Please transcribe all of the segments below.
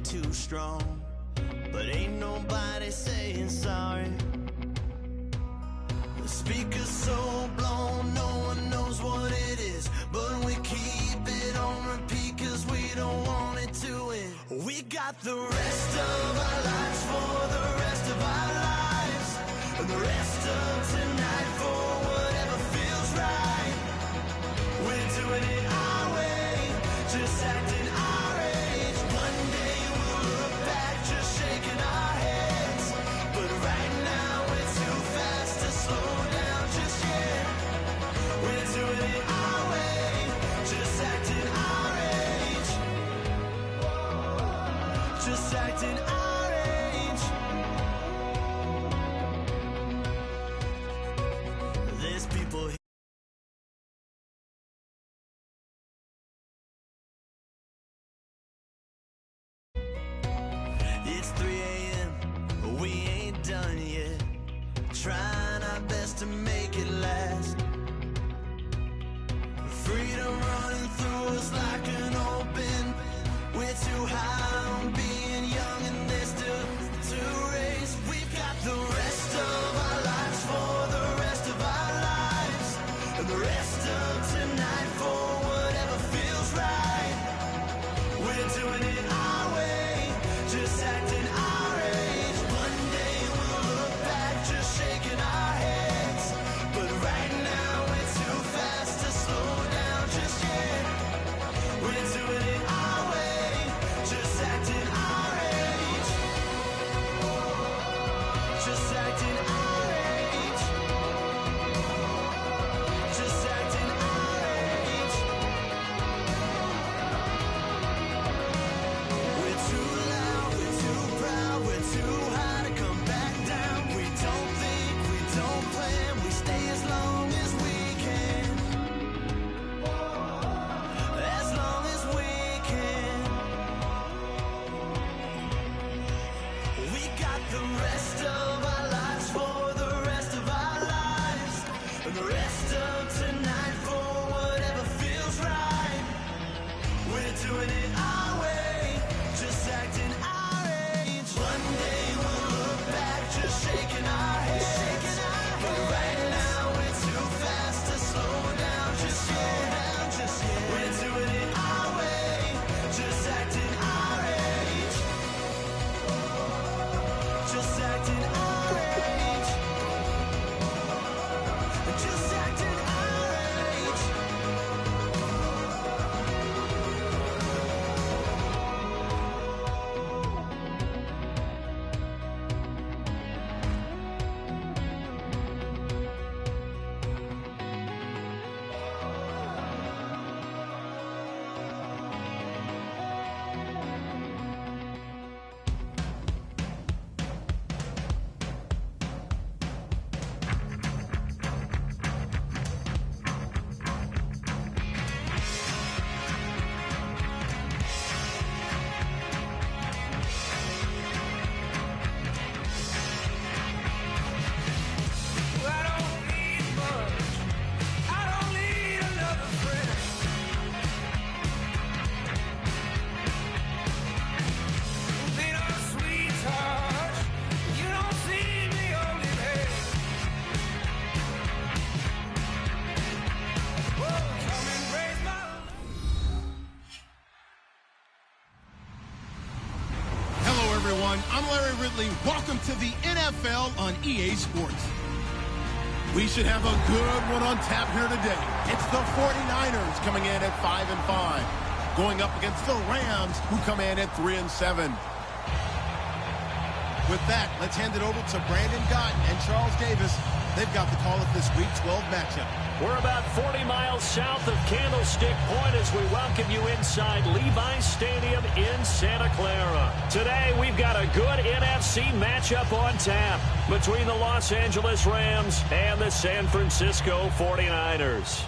too strong, but ain't nobody saying sorry. The speaker's so blown, no one knows what it is, but we keep it on repeat cause we don't want it to end. We got the rest of our lives for the rest of our lives, and the rest of tonight for whatever feels right. We're doing it our way, just acting our age. One day we'll look back just shaking our heads, but right now we're too fast to slow down just yet. We're doing it our way, just acting our age. Just acting our age. There's people here. It's 3 a.m., we ain't done yet, trying our best to make it last. Freedom running through us like an open. We're too high on being young and there's still to race. We've got the rest of our lives for the rest of our lives, and the rest of tonight for whatever feels right. We're doing it our way, just acting our age. One day we'll look back just shaking our heads, but right now we're too fast to slow down just yet. We're doing it our way, just acting our age. Just acting our age. Just acting our age. We're too loud, we're too proud, we're too high to come back down. We don't think, we don't plan, we stay as long as we can. As long as we can. We got the rest of our lives for the rest of our lives, and the rest of tonight for whatever feels right. We're doing it our way, just acting our age. One day we'll look back just shaking our heads, but right now we're too fast to slow down just yet. We're doing it our way, just acting our age. Just acting our age. Just acting our age. everyone. I'm Larry Ridley. Welcome to the NFL on EA Sports. We should have a good one on tap here today. It's the 49ers coming in at 5-5, going up against the Rams, who come in at 3-7. With that, let's hand it over to Brandon Gott and Charles Davis. They've got the call of this Week 12 matchup. We're about 40 miles south of Candlestick Point as we welcome you inside Levi's Stadium in Santa Clara. Today, we've got a good NFC matchup on tap between the Los Angeles Rams and the San Francisco 49ers.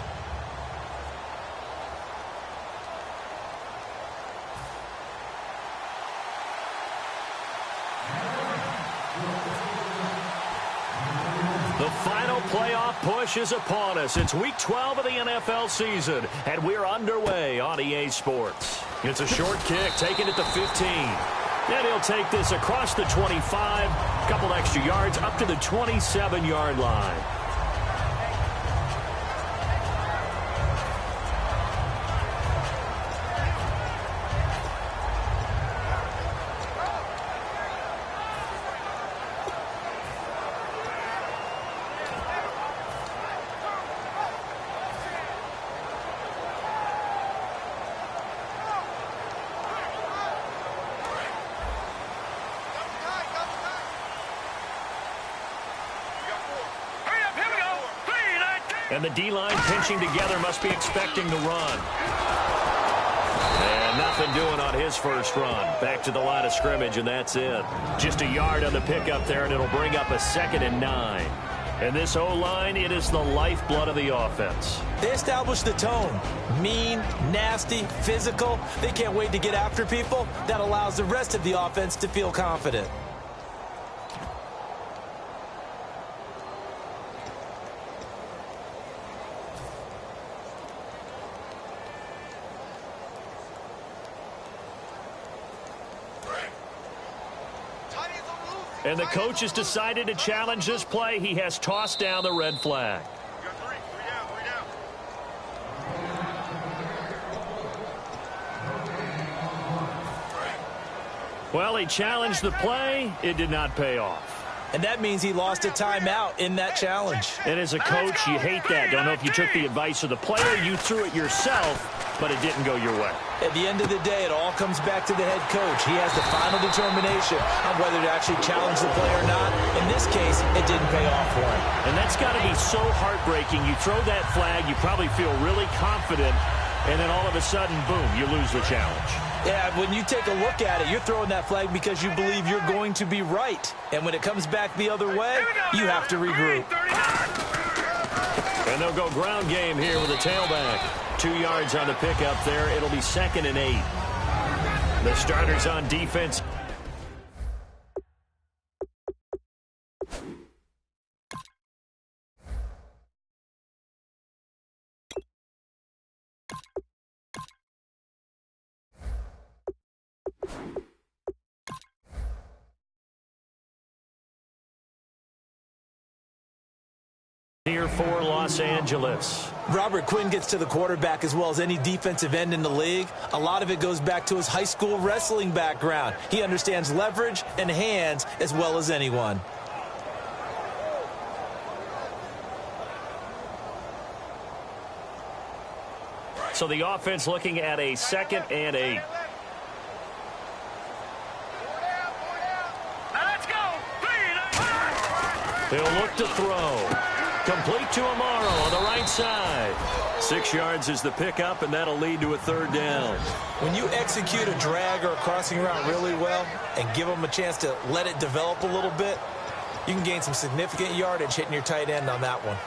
The final playoff push is upon us. It's Week 12 of the NFL season, and we're underway on EA Sports. It's a short kick, taking it to 15. And he'll take this across the 25, a couple extra yards up to the 27-yard line. And the D-line pinching together, must be expecting to run. And nothing doing on his first run. Back to the line of scrimmage, and that's it. Just a yard on the pickup there, and it'll bring up a 2nd and 9. And this O-line, it is the lifeblood of the offense. They established the tone. Mean, nasty, physical. They can't wait to get after people. That allows the rest of the offense to feel confident. And the coach has decided to challenge this play. He has tossed down the red flag. Well, he challenged the play. It did not pay off. And that means he lost a timeout in that challenge. And as a coach, you hate that. Don't know if you took the advice of the player, you threw it yourself, but it didn't go your way. At the end of the day, it all comes back to the head coach. He has the final determination on whether to actually challenge the play or not. In this case, it didn't pay off for him. And that's got to be so heartbreaking. You throw that flag, you probably feel really confident, and then all of a sudden, boom, you lose the challenge. Yeah, when you take a look at it, you're throwing that flag because you believe you're going to be right. And when it comes back the other way, you have to regroup. And they'll go ground game here with a tailback. 2 yards on the pickup there. It'll be 2nd and 8. The starters on defense. Here for Los Angeles. Robert Quinn gets to the quarterback as well as any defensive end in the league. A lot of it goes back to his high school wrestling background. He understands leverage and hands as well as anyone. So the offense looking at a 2nd and 8. He'll look to throw. Complete to Amaro on the right side. 6 yards is the pickup, and that'll lead to a 3rd down. When you execute a drag or a crossing route really well and give them a chance to let it develop a little bit, you can gain some significant yardage hitting your tight end on that one.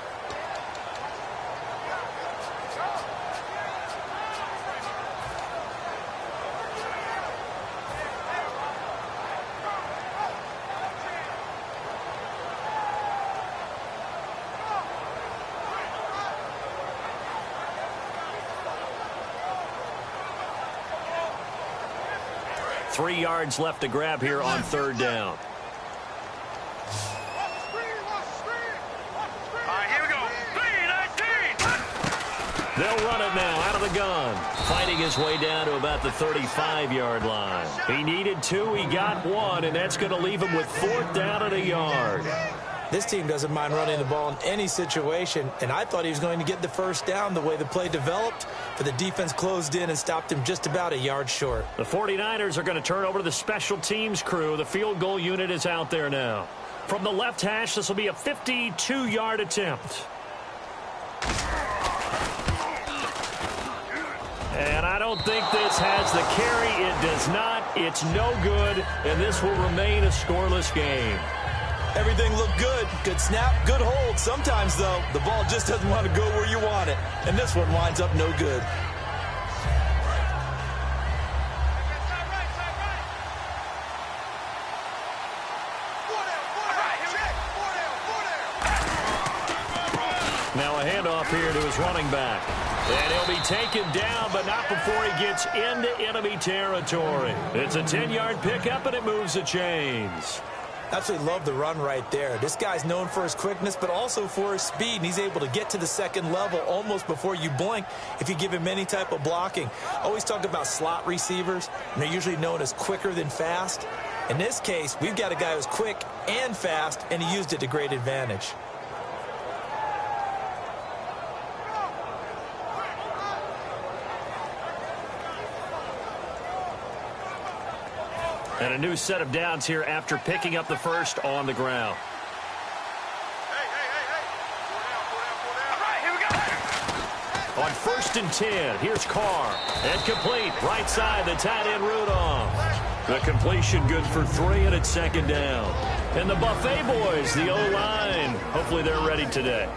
Three yards left to grab here on 3rd down. They'll run it now out of the gun. Fighting his way down to about the 35-yard line. He needed 2, he got 1, and that's going to leave him with 4th down and a yard. This team doesn't mind running the ball in any situation, and I thought he was going to get the 1st down the way the play developed, but the defense closed in and stopped him just about a yard short. The 49ers are going to turn over to the special teams crew. The field goal unit is out there now. From the left hash, this will be a 52-yard attempt. And I don't think this has the carry. It does not. It's no good, and this will remain a scoreless game. Everything looked good. Good snap, good hold. Sometimes, though, the ball just doesn't want to go where you want it. And this one winds up no good. Now a handoff here to his running back. And he'll be taken down, but not before he gets into enemy territory. It's a 10-yard pickup, and it moves the chains. Absolutely love the run right there. This guy's known for his quickness, but also for his speed, and he's able to get to the second level almost before you blink if you give him any type of blocking. I always talk about slot receivers, and they're usually known as quicker than fast. In this case, we've got a guy who's quick and fast, and he used it to great advantage. And a new set of downs here after picking up the first on the ground. On 1st and 10, here's Carr. And complete, right side, the tight end Rudolph. The completion good for 3, and it's 2nd down. And the Buffet boys, the O-line, hopefully they're ready today.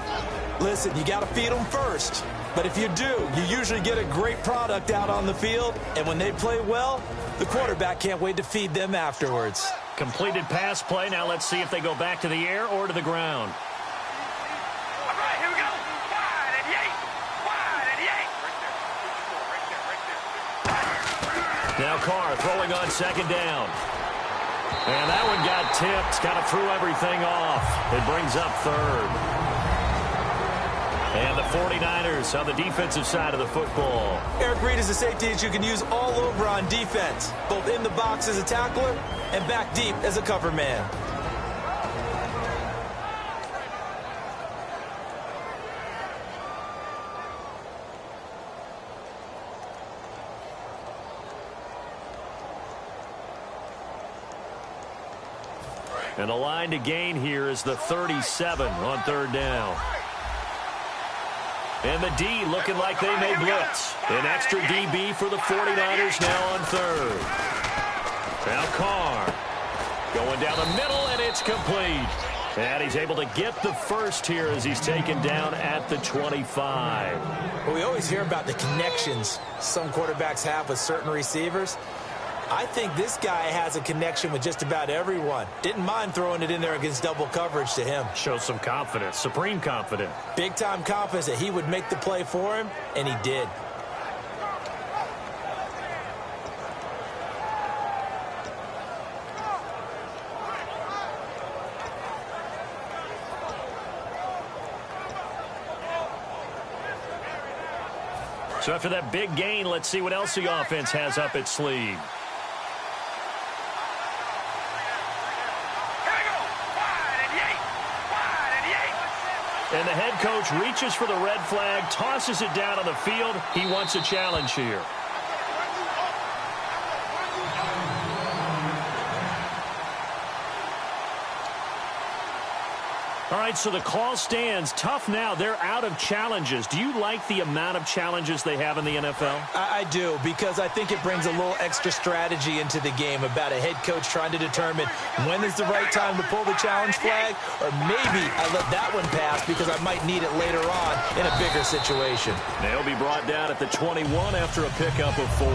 Listen, you got to feed them first. But if you do, you usually get a great product out on the field. And when they play well, the quarterback can't wait to feed them afterwards. Completed pass play. Now let's see if they go back to the air or to the ground. All right, here we go. Wide and yank. Wide and yank. Now Carr throwing on 2nd down. And that one got tipped. Kind of threw everything off. It brings up 3rd. And the 49ers on the defensive side of the football. Eric Reed is a safety that you can use all over on defense, both in the box as a tackler and back deep as a cover man. And the line to gain here is the 37 on 3rd down. And the D looking like they may blitz. An extra DB for the 49ers now on 3rd. Now Carr going down the middle, and it's complete. And he's able to get the first here as he's taken down at the 25. Well, we always hear about the connections some quarterbacks have with certain receivers. I think this guy has a connection with just about everyone. Didn't mind throwing it in there against double coverage to him. Shows some confidence, supreme confidence. Big-time confidence that he would make the play for him, and he did. So after that big gain, let's see what else the offense has up its sleeve. And the head coach reaches for the red flag, tosses it down on the field. He wants a challenge here. All right, so the call stands. Tough now. They're out of challenges. Do you like the amount of challenges they have in the NFL? I do, because I think it brings a little extra strategy into the game about a head coach trying to determine when is the right time to pull the challenge flag, or maybe I let that one pass because I might need it later on in a bigger situation. They'll be brought down at the 21 after a pickup of 4.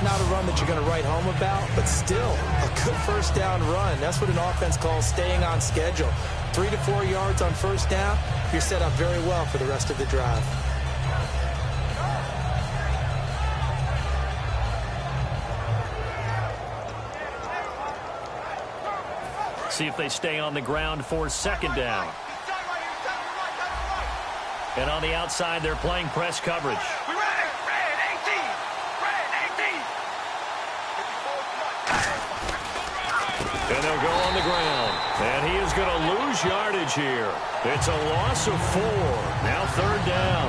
Not a run that you're going to write home about, but still a good first down run. That's what an offense calls staying on schedule. 3 to 4 yards on first down, you're set up very well for the rest of the drive. See if they stay on the ground for 2nd down. And on the outside, they're playing press coverage. And they'll go on the ground. And he is going to lose yardage here. It's a loss of 4. Now 3rd down.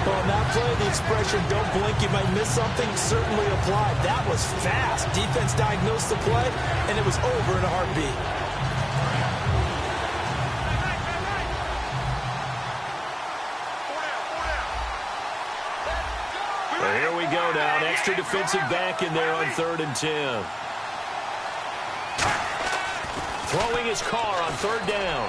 Well, on that play, the expression, don't blink, you might miss something, certainly applied. That was fast. Defense diagnosed the play, and it was over in a heartbeat. Well, here we go now. An extra defensive back in there on 3rd and 10. Throwing his Carr on 3rd down.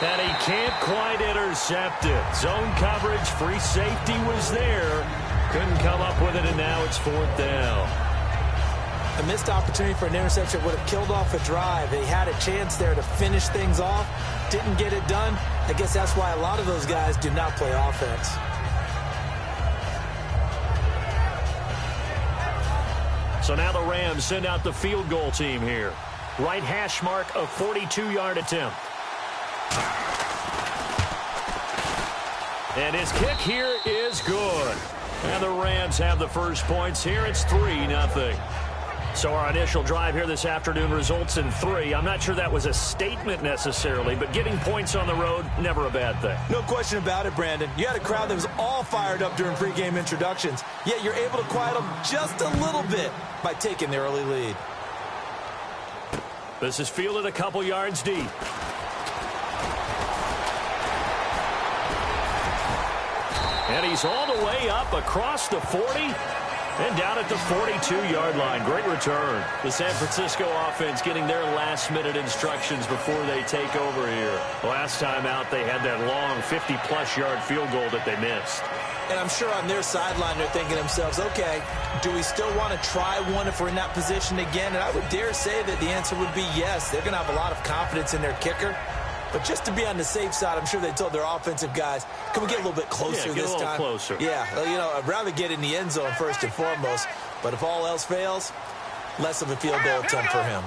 And he can't quite intercept it. Zone coverage, free safety was there. Couldn't come up with it, and now it's 4th down. A missed opportunity for an interception would have killed off a drive. They had a chance there to finish things off. Didn't get it done. I guess that's why a lot of those guys do not play offense. So now the Rams send out the field goal team here. Right hash mark, a 42-yard attempt. And his kick here is good. And the Rams have the first points here. It's 3-0. So our initial drive here this afternoon results in 3. I'm not sure that was a statement necessarily, but getting points on the road, never a bad thing. No question about it, Brandon. You had a crowd that was all fired up during pregame introductions, yet you're able to quiet them just a little bit by taking the early lead. This is fielded a couple yards deep. And he's all the way up across the 40 and down at the 42-yard line. Great return. The San Francisco offense getting their last-minute instructions before they take over here. Last time out, they had that long 50-plus yard field goal that they missed. And I'm sure on their sideline they're thinking to themselves, okay, do we still want to try one if we're in that position again? And I would dare say that the answer would be yes. They're going to have a lot of confidence in their kicker. But just to be on the safe side, I'm sure they told their offensive guys, can we get a little bit closer this time? Closer. Yeah, you know, I'd rather get in the end zone first and foremost. But if all else fails, less of a field goal attempt for him.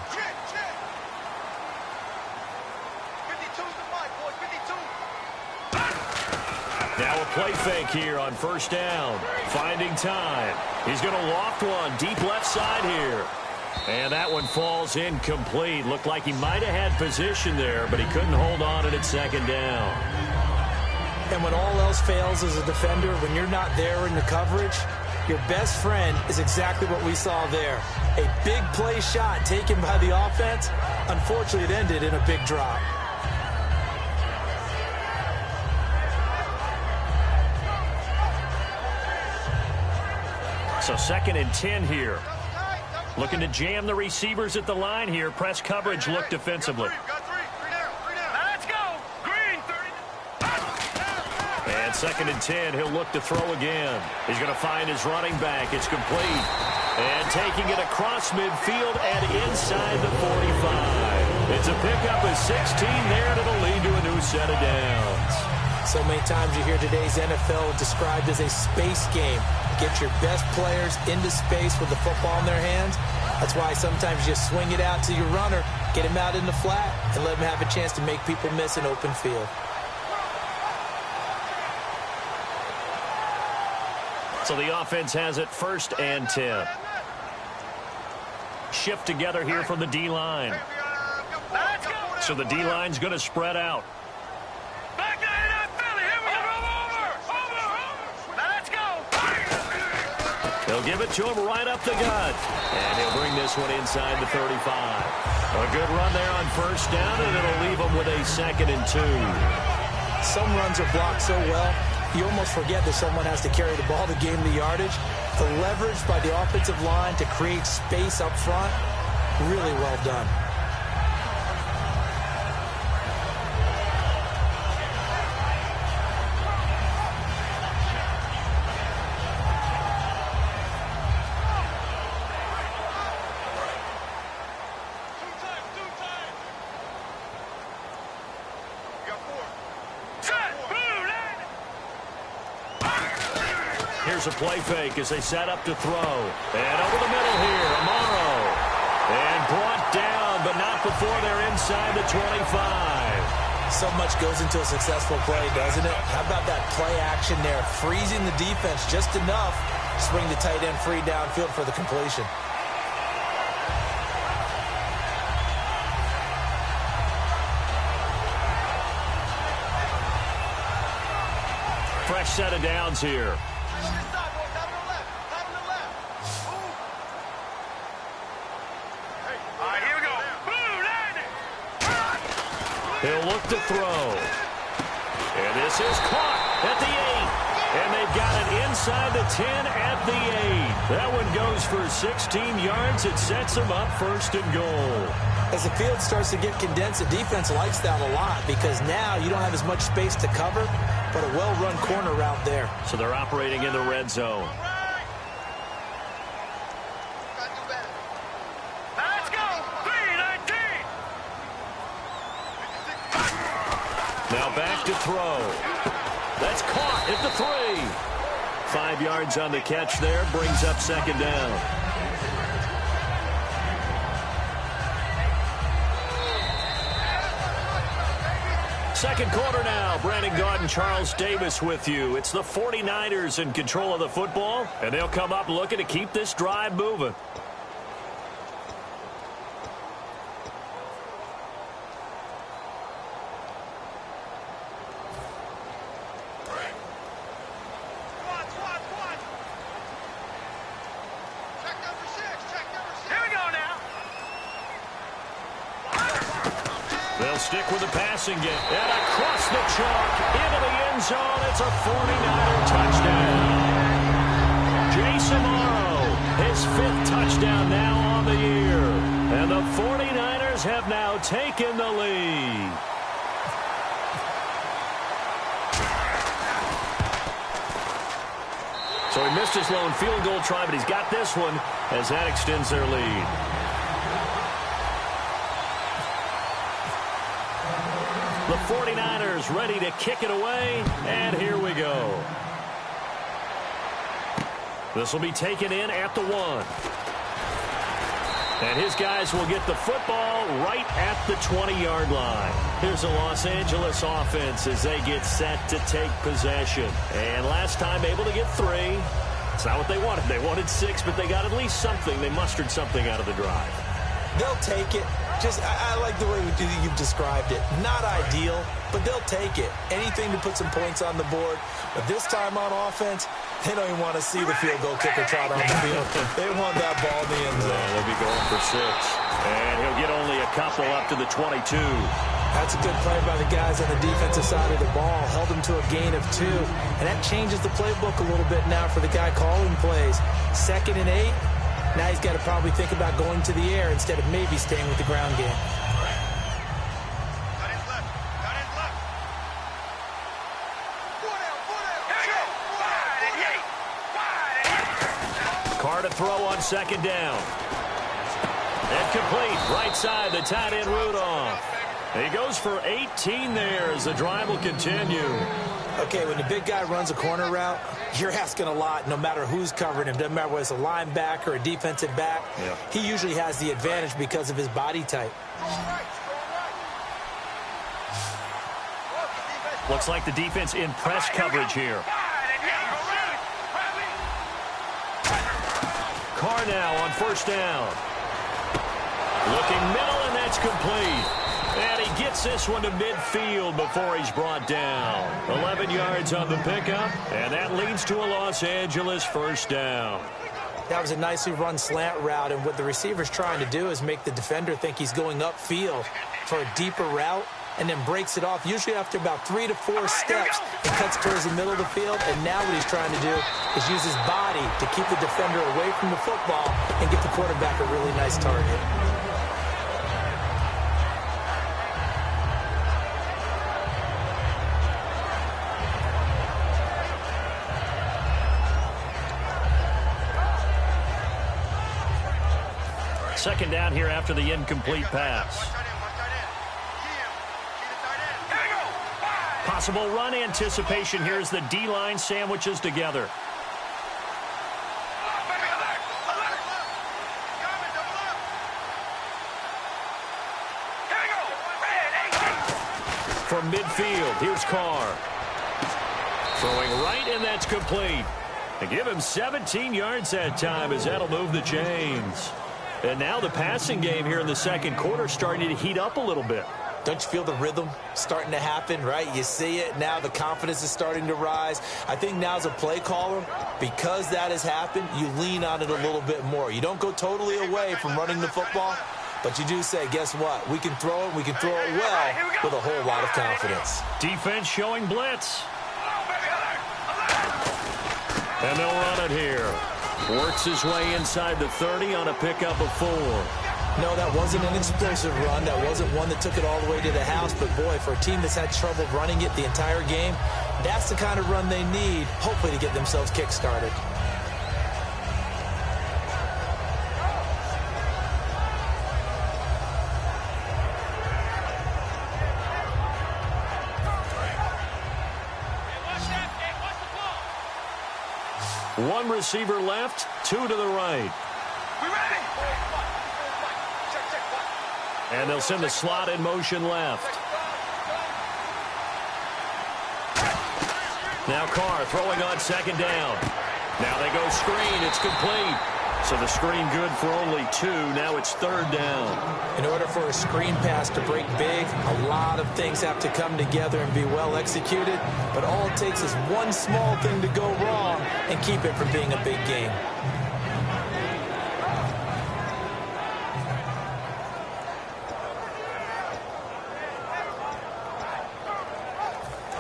Now a play fake here on first down. Finding time. He's going to loft one deep left side here. And that one falls incomplete. Looked like he might have had position there, but he couldn't hold on at second down. And when all else fails as a defender, when you're not there in the coverage, your best friend is exactly what we saw there. A big play shot taken by the offense. Unfortunately, it ended in a big drop. So 2nd and 10 here. Looking to jam the receivers at the line here. Press coverage look defensively. Let's go. Green, 30. And 2nd and 10, he'll look to throw again. He's going to find his running back. It's complete. And taking it across midfield and inside the 45. It's a pickup of 16 there, and it'll lead to a new set of downs. So many times you hear today's NFL described as a space game. Get your best players into space with the football in their hands. That's why sometimes you just swing it out to your runner, get him out in the flat, and let him have a chance to make people miss an open field. So the offense has it 1st and 10. Shift together here from the D-line. So the D-line's going to spread out. He'll give it to him right up the gut. And he'll bring this one inside the 35. A good run there on first down, and it'll leave him with a 2nd and 2. Some runs are blocked so well, you almost forget that someone has to carry the ball to gain the yardage. The leverage by the offensive line to create space up front, really well done. Here's a play fake as they set up to throw. And over the middle here, Amaro. And brought down, but not before they're inside the 25. So much goes into a successful play, doesn't it? How about that play action there? Freezing the defense just enough to swing the tight end free downfield for the completion. Fresh set of downs here. He'll look to throw. And this is caught at the 8. And they've got it inside the 10 at the 8. That one goes for 16 yards. It sets them up 1st and goal. As the field starts to get condensed, the defense likes that a lot because now you don't have as much space to cover, but a well-run corner route there. So they're operating in the red zone. Now back to throw. That's caught at the 3. 5 yards on the catch there. Brings up 2nd down. second quarter now. Brandon Gaudin and Charles Davis with you. It's the 49ers in control of the football, and they'll come up looking to keep this drive moving. They'll stick with the passing game. And across the chalk, into the end zone. It's a 49er touchdown. Jason Morrow, his 5th touchdown now on the year. And the 49ers have now taken the lead. So he missed his lone field goal try, but he's got this one as that extends their lead. The 49ers ready to kick it away, and here we go. This will be taken in at the 1. And his guys will get the football right at the 20-yard line. Here's the Los Angeles offense as they get set to take possession. And last time able to get 3. It's not what they wanted. They wanted 6, but they got at least something. They mustered something out of the drive. They'll take it. I like the way you've described it. Not ideal, but they'll take it. Anything to put some points on the board. But this time on offense, they don't even want to see the field goal kicker trot on the field. They want that ball in the end zone. Yeah, they'll be going for 6. And he'll get only a couple up to the 22. That's a good play by the guys on the defensive side of the ball. Held them to a gain of 2. And that changes the playbook a little bit now for the guy calling plays. 2nd and 8. Now he's got to probably think about going to the air instead of maybe staying with the ground game. Carr to throw on 2nd down. And complete. Right side, the tight end Rudolph. He goes for 18 there as the drive will continue. Okay, when the big guy runs a corner route, you're asking a lot no matter who's covering him. Doesn't matter whether it's a linebacker or a defensive back. Yeah. He usually has the advantage because of his body type. Looks like the defense in press coverage here. Carr now on 1st down. Looking middle, and that's complete. And he gets this one to midfield before he's brought down. 11 yards on the pickup, and that leads to a Los Angeles 1st down. That was a nicely run slant route, and what the receiver's trying to do is make the defender think he's going upfield for a deeper route, and then breaks it off, usually after about 3 to 4 steps, and cuts towards the middle of the field. And now what he's trying to do is use his body to keep the defender away from the football and get the quarterback a really nice target. Second down here after the incomplete pass. Possible run anticipation here as the D-line sandwiches together. From midfield, here's Carr. Throwing right, and that's complete. And give him 17 yards that time as that'll move the chains. And now the passing game here in the second quarter starting to heat up a little bit. Don't you feel the rhythm starting to happen, right? You see it now. The confidence is starting to rise. I think now as a play caller, because that has happened, you lean on it a little bit more. You don't go totally away from running the football, but you do say, guess what? We can throw it. We can throw it well with a whole lot of confidence. Defense showing blitz. And they'll run it here. Works his way inside the 30 on a pickup of 4. No, that wasn't an explosive run. That wasn't one that took it all the way to the house. But, boy, for a team that's had trouble running it the entire game, that's the kind of run they need, hopefully, to get themselves kick-started. One receiver left, 2 to the right. We ready? And they'll send the slot in motion left. Now Carr throwing on second down. Now they go screen. It's complete. So the screen good for only 2. Now it's third down. In order for a screen pass to break big, a lot of things have to come together and be well executed. But all it takes is one small thing to go wrong and keep it from being a big game.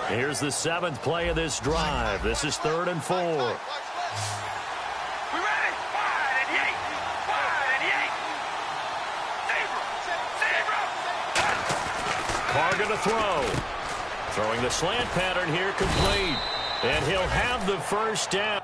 Here's the 7th play of this drive. This is 3rd and 4. We ready? Wide and yank. Wide and yank. Zebra. Carr going to throw. Throwing the slant pattern here, complete. And he'll have the first down.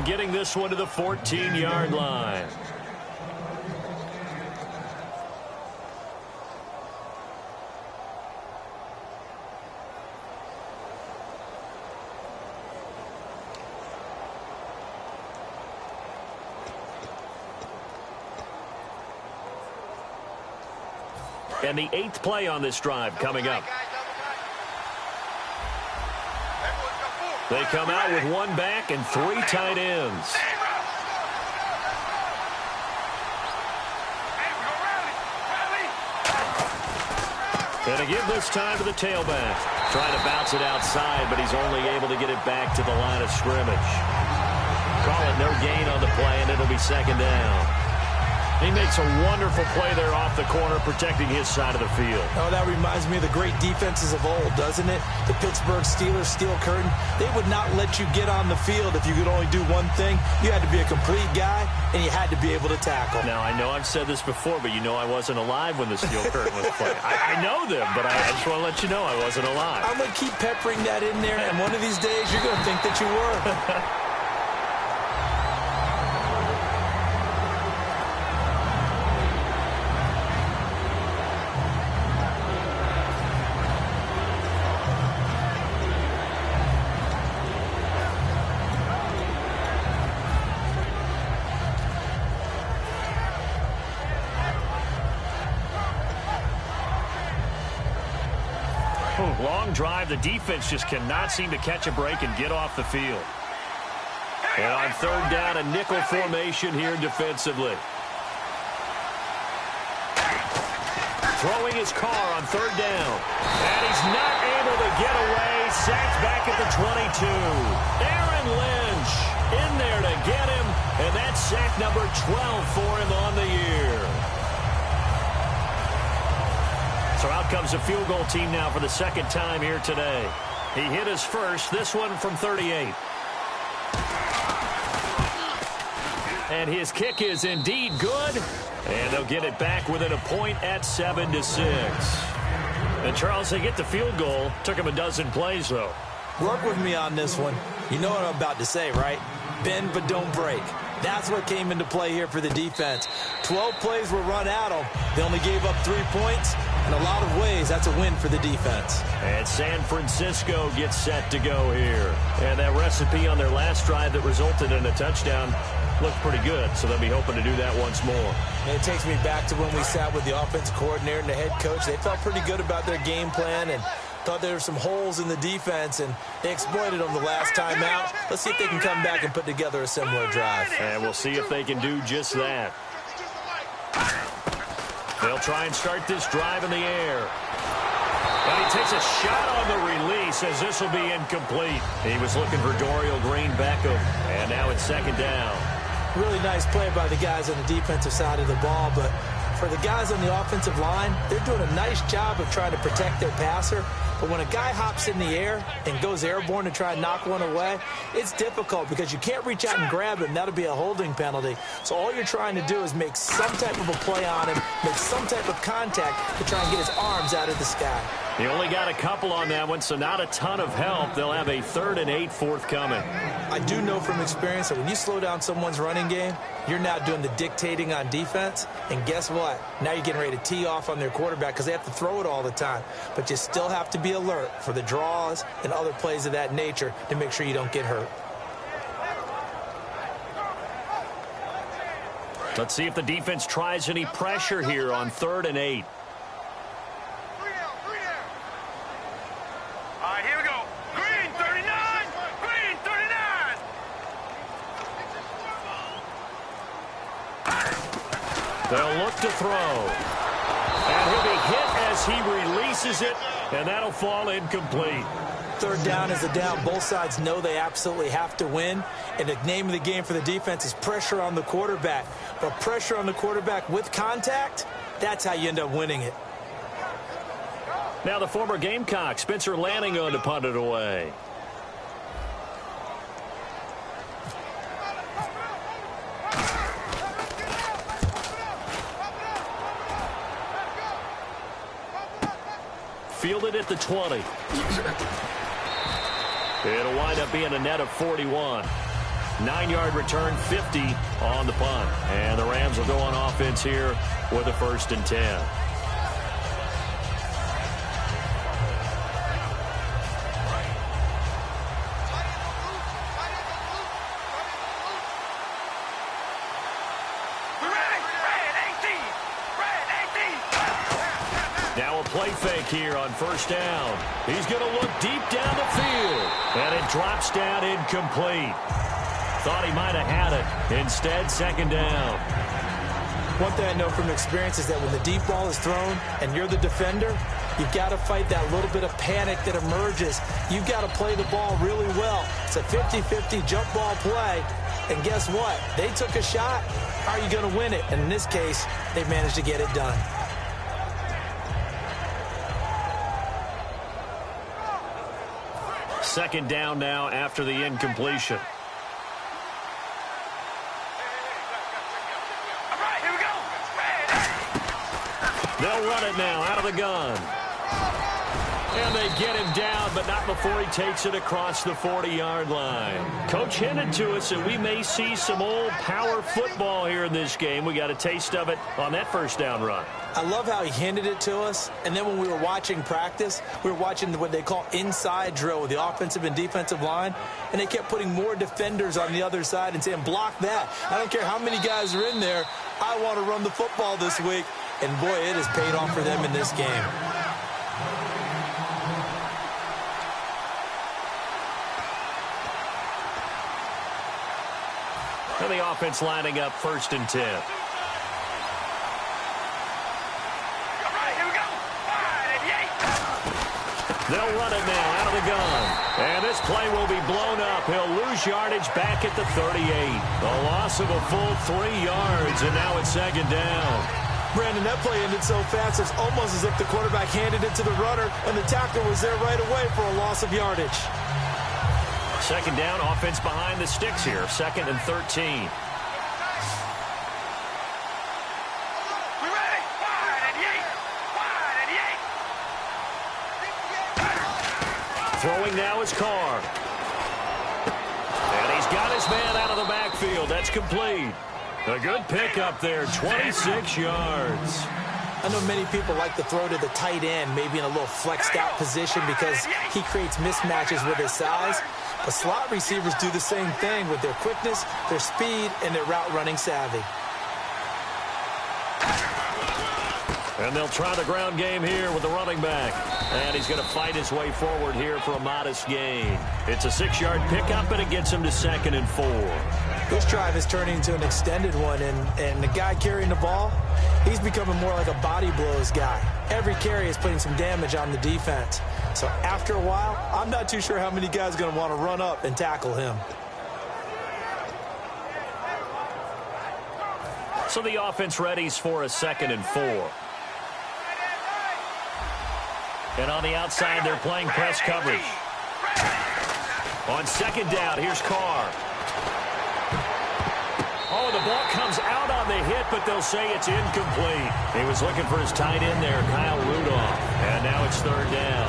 Getting this one to the 14-yard line. And the 8th play on this drive coming up. They come out with 1 back and 3 tight ends. And to give this time to the tailback. Trying to bounce it outside, but he's only able to get it back to the line of scrimmage. Call it no gain on the play, and it'll be second down. He makes a wonderful play there off the corner, protecting his side of the field. Oh, that reminds me of the great defenses of old, doesn't it? The Pittsburgh Steelers, Steel Curtain. They would not let you get on the field if you could only do one thing. You had to be a complete guy, and you had to be able to tackle. Now, I know I've said this before, but you know I wasn't alive when the Steel Curtain was playing. I know them, but I just want to let you know I wasn't alive. I'm going to keep peppering that in there, and one of these days you're going to think that you were. Long drive. The defense just cannot seem to catch a break and get off the field. And on third down, a nickel formation here defensively. Throwing his car on third down. And he's not able to get away. Sacked back at the 22. Aaron Lynch in there to get him. And that's sack number 12 for him on the year. So out comes the field goal team now for the second time here today. He hit his first, this one from 38. And his kick is indeed good. And they'll get it back within a point at 7-6. And Charles, they get the field goal. Took him a dozen plays, though. Work with me on this one. You know what I'm about to say, right? Bend but don't break. That's what came into play here for the defense. 12 plays were run at them. They only gave up 3 points. In a lot of ways, that's a win for the defense. And San Francisco gets set to go here. And that recipe on their last drive that resulted in a touchdown looked pretty good, so they'll be hoping to do that once more. And it takes me back to when we sat with the offensive coordinator and the head coach. They felt pretty good about their game plan and thought there were some holes in the defense, and they exploited them the last time out. Let's see if they can come back and put together a similar drive. And we'll see if they can do just that. They'll try and start this drive in the air. And he takes a shot on the release as this will be incomplete. He was looking for Dorial Green-Beckham, and now it's second down. Really nice play by the guys on the defensive side of the ball, but for the guys on the offensive line, they're doing a nice job of trying to protect their passer. But when a guy hops in the air and goes airborne to try and knock one away, it's difficult because you can't reach out and grab him. That'll be a holding penalty. So all you're trying to do is make some type of a play on him, make some type of contact to try and get his arms out of the sky. He only got a couple on that one, so not a ton of help. They'll have a 3rd and 8 forthcoming. I do know from experience that when you slow down someone's running game, you're now doing the dictating on defense. And guess what? Now you're getting ready to tee off on their quarterback because they have to throw it all the time. But you still have to be alert for the draws and other plays of that nature to make sure you don't get hurt. Let's see if the defense tries any pressure here on 3rd and 8. All right, here we go. Green 39. Green 39. They'll look to throw. And he'll be hit as he releases it, and that'll fall incomplete. 3rd down is a down. Both sides know they absolutely have to win. And the name of the game for the defense is pressure on the quarterback. But pressure on the quarterback with contact, that's how you end up winning it. Now the former Gamecock, Spencer Lanning, on to punt it away. Fielded at the 20. It'll wind up being a net of 41. 9-yard return, 50 on the punt. And the Rams will go on offense here with a 1st and 10. Now a play fake here on 1st down. He's going to look deep down the field. And it drops down incomplete. Thought he might have had it. Instead, 2nd down. One thing I know from experience is that when the deep ball is thrown and you're the defender, you've got to fight that little bit of panic that emerges. You've got to play the ball really well. It's a 50-50 jump ball play. And guess what? They took a shot. How are you going to win it? And in this case, they managed to get it done. Second down now after the incompletion. All right, here we go. They'll run it now out of the gun. And they get him down, but not before he takes it across the 40-yard line. Coach hinted to us that we may see some old power football here in this game. We got a taste of it on that 1st down run. I love how he hinted it to us, and then when we were watching practice, we were watching what they call inside drill with the offensive and defensive line, and they kept putting more defenders on the other side and saying, block that. I don't care how many guys are in there. I want to run the football this week, and boy, it has paid off for them in this game. And the offense lining up 1st and 10. All right, here we go. 5 and 8. They'll run it now out of the gun. And this play will be blown up. He'll lose yardage back at the 38. A loss of a full 3 yards, and now it's 2nd down. Brandon, that play ended so fast, it's almost as if the quarterback handed it to the runner, and the tackle was there right away for a loss of yardage. 2nd down, offense behind the sticks here. 2nd and 13. We ready? 5 and 8. 5 and 8. Throwing now is Carr. And he's got his man out of the backfield. That's complete. A good pickup there, 26 yards. I know many people like to throw to the tight end, maybe in a little flexed out position because he creates mismatches with his size. But slot receivers do the same thing with their quickness, their speed, and their route running savvy. And they'll try the ground game here with the running back. And he's going to fight his way forward here for a modest gain. It's a 6-yard pickup, and it gets him to 2nd and 4. This drive is turning into an extended one, and the guy carrying the ball, he's becoming more like a body blows guy. Every carry is putting some damage on the defense. So after a while, I'm not too sure how many guys are going to want to run up and tackle him. So the offense readies for a 2nd and 4. And on the outside, they're playing press coverage. On 2nd down, here's Carr. Oh, the ball comes out on the hit, but they'll say it's incomplete. He was looking for his tight end there, Kyle Rudolph. And now it's 3rd down.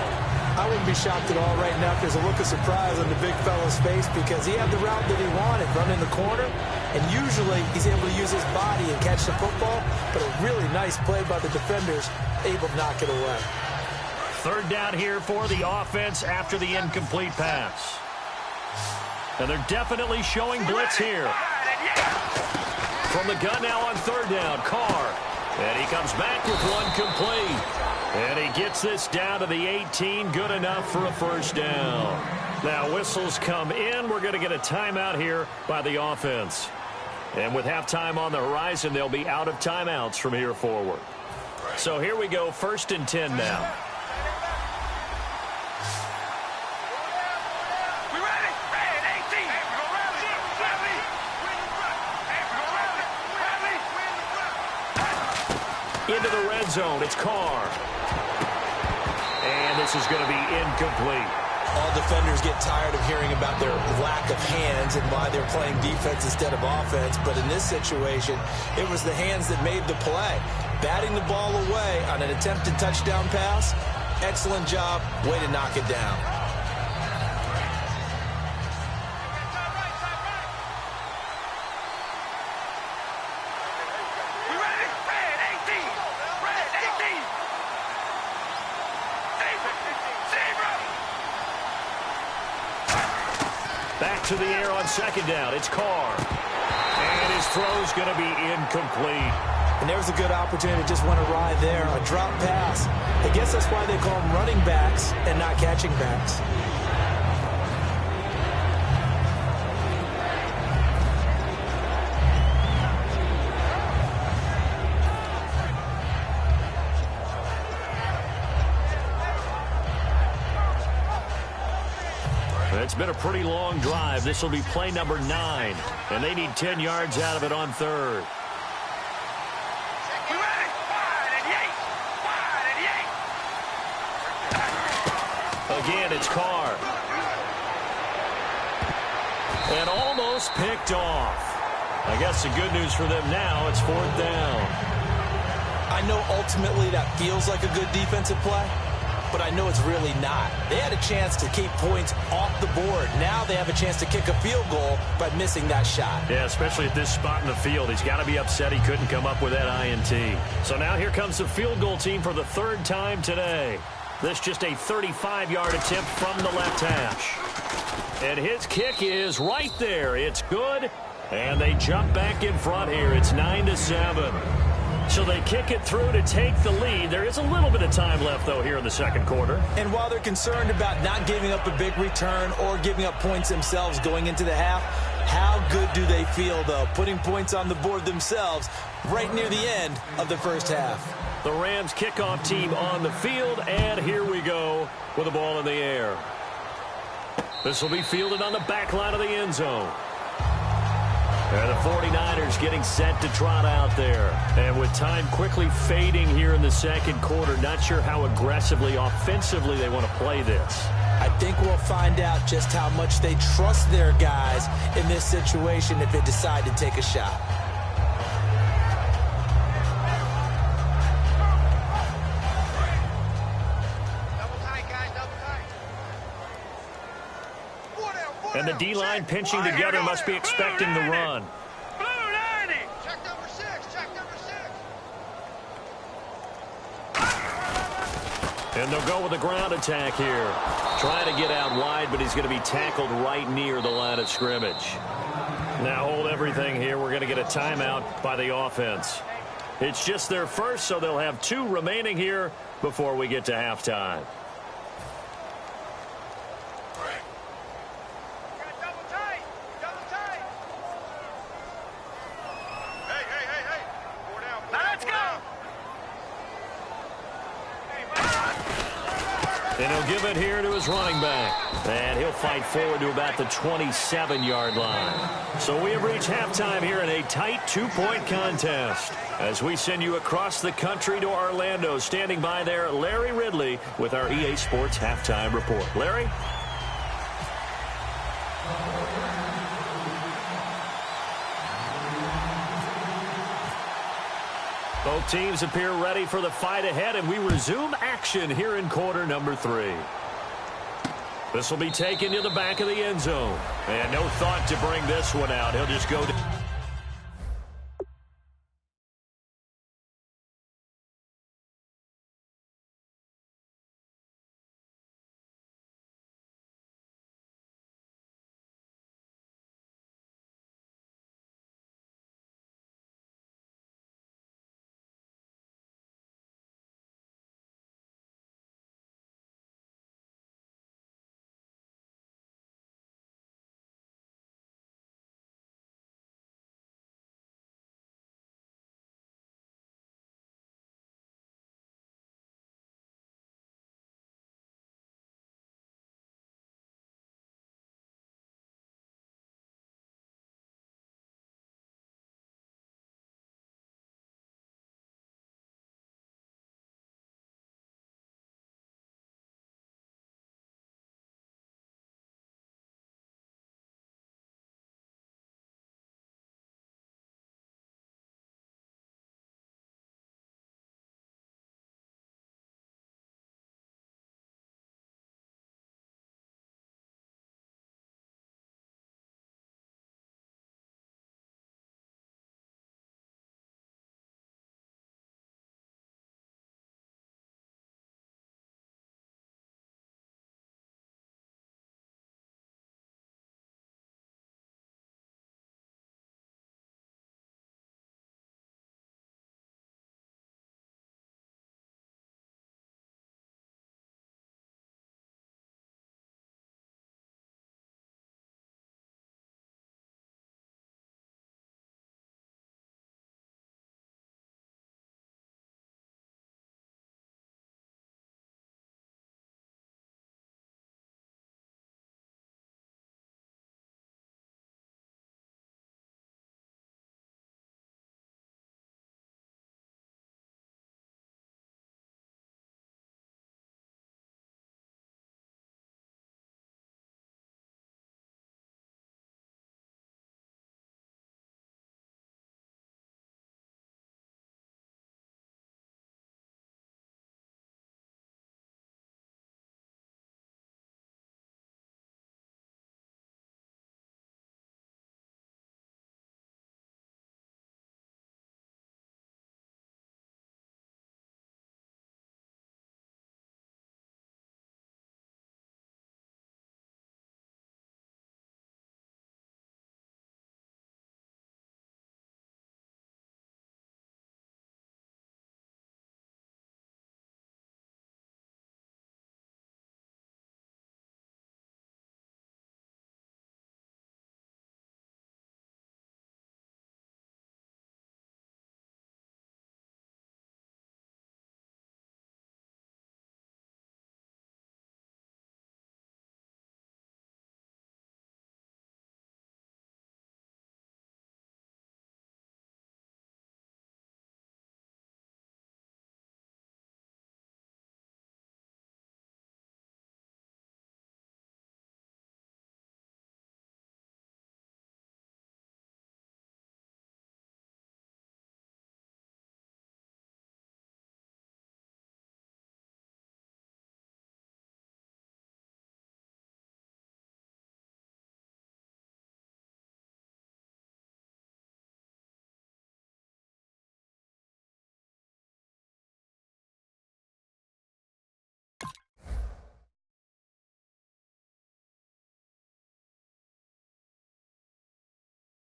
I wouldn't be shocked at all right now if there's a look of surprise on the big fella's face because he had the route that he wanted, running the corner. And usually he's able to use his body and catch the football, but a really nice play by the defenders, able to knock it away. 3rd down here for the offense after the incomplete pass. And they're definitely showing blitz here. From the gun now on 3rd down, Carr. And he comes back with one complete. And he gets this down to the 18, good enough for a 1st down. Now whistles come in. We're going to get a timeout here by the offense. And with halftime on the horizon, they'll be out of timeouts from here forward. So here we go, 1st and 10 now. Into the red zone, it's Carr. And this is going to be incomplete. All defenders get tired of hearing about their lack of hands and why they're playing defense instead of offense. But in this situation, it was the hands that made the play. Batting the ball away on an attempted touchdown pass. Excellent job. Way to knock it down. Back to the air on 2nd down. It's Carr. And his throw's going to be incomplete. And there was a good opportunity to just want to ride there. A drop pass. I guess that's why they call them running backs and not catching backs. It's been a pretty long drive. This will be play number 9. And they need 10 yards out of it on 3rd. Again, it's Carr. And almost picked off. I guess the good news for them now, it's 4th down. I know ultimately that feels like a good defensive play, but I know it's really not. They had a chance to keep points off the board. Now they have a chance to kick a field goal by missing that shot. Yeah, especially at this spot in the field. He's got to be upset he couldn't come up with that INT. So now here comes the field goal team for the 3rd time today. This just a 35-yard attempt from the left hash. And his kick is right there. It's good. And they jump back in front here. It's 9-7. So they kick it through to take the lead. There is a little bit of time left, though, here in the 2nd quarter. And while they're concerned about not giving up a big return or giving up points themselves going into the half, how good do they feel, though, putting points on the board themselves right near the end of the 1st half? The Rams kickoff team on the field, and here we go with the ball in the air. This will be fielded on the back line of the end zone. And the 49ers getting set to trot out there. And with time quickly fading here in the 2nd quarter, not sure how aggressively, offensively they want to play this. I think we'll find out just how much they trust their guys in this situation if they decide to take a shot. And the D-line pinching together must be expecting the run. Blue 90. Check number 6. Check number 6. And they'll go with a ground attack here. Trying to get out wide, but he's going to be tackled right near the line of scrimmage. Now hold everything here. We're going to get a timeout by the offense. It's just their first, so they'll have 2 remaining here before we get to halftime. Double tight. Double tight. Hey. 4 down. Now let's go. And he'll give it here to his running back. And he'll fight forward to about the 27-yard line. So we have reached halftime here in a tight 2-point contest. As we send you across the country to Orlando, standing by there, Larry Ridley with our EA Sports Halftime Report. Larry? Both teams appear ready for the fight ahead, and we resume action here in quarter number 3. This will be taken to the back of the end zone. And no thought to bring this one out. He'll just go to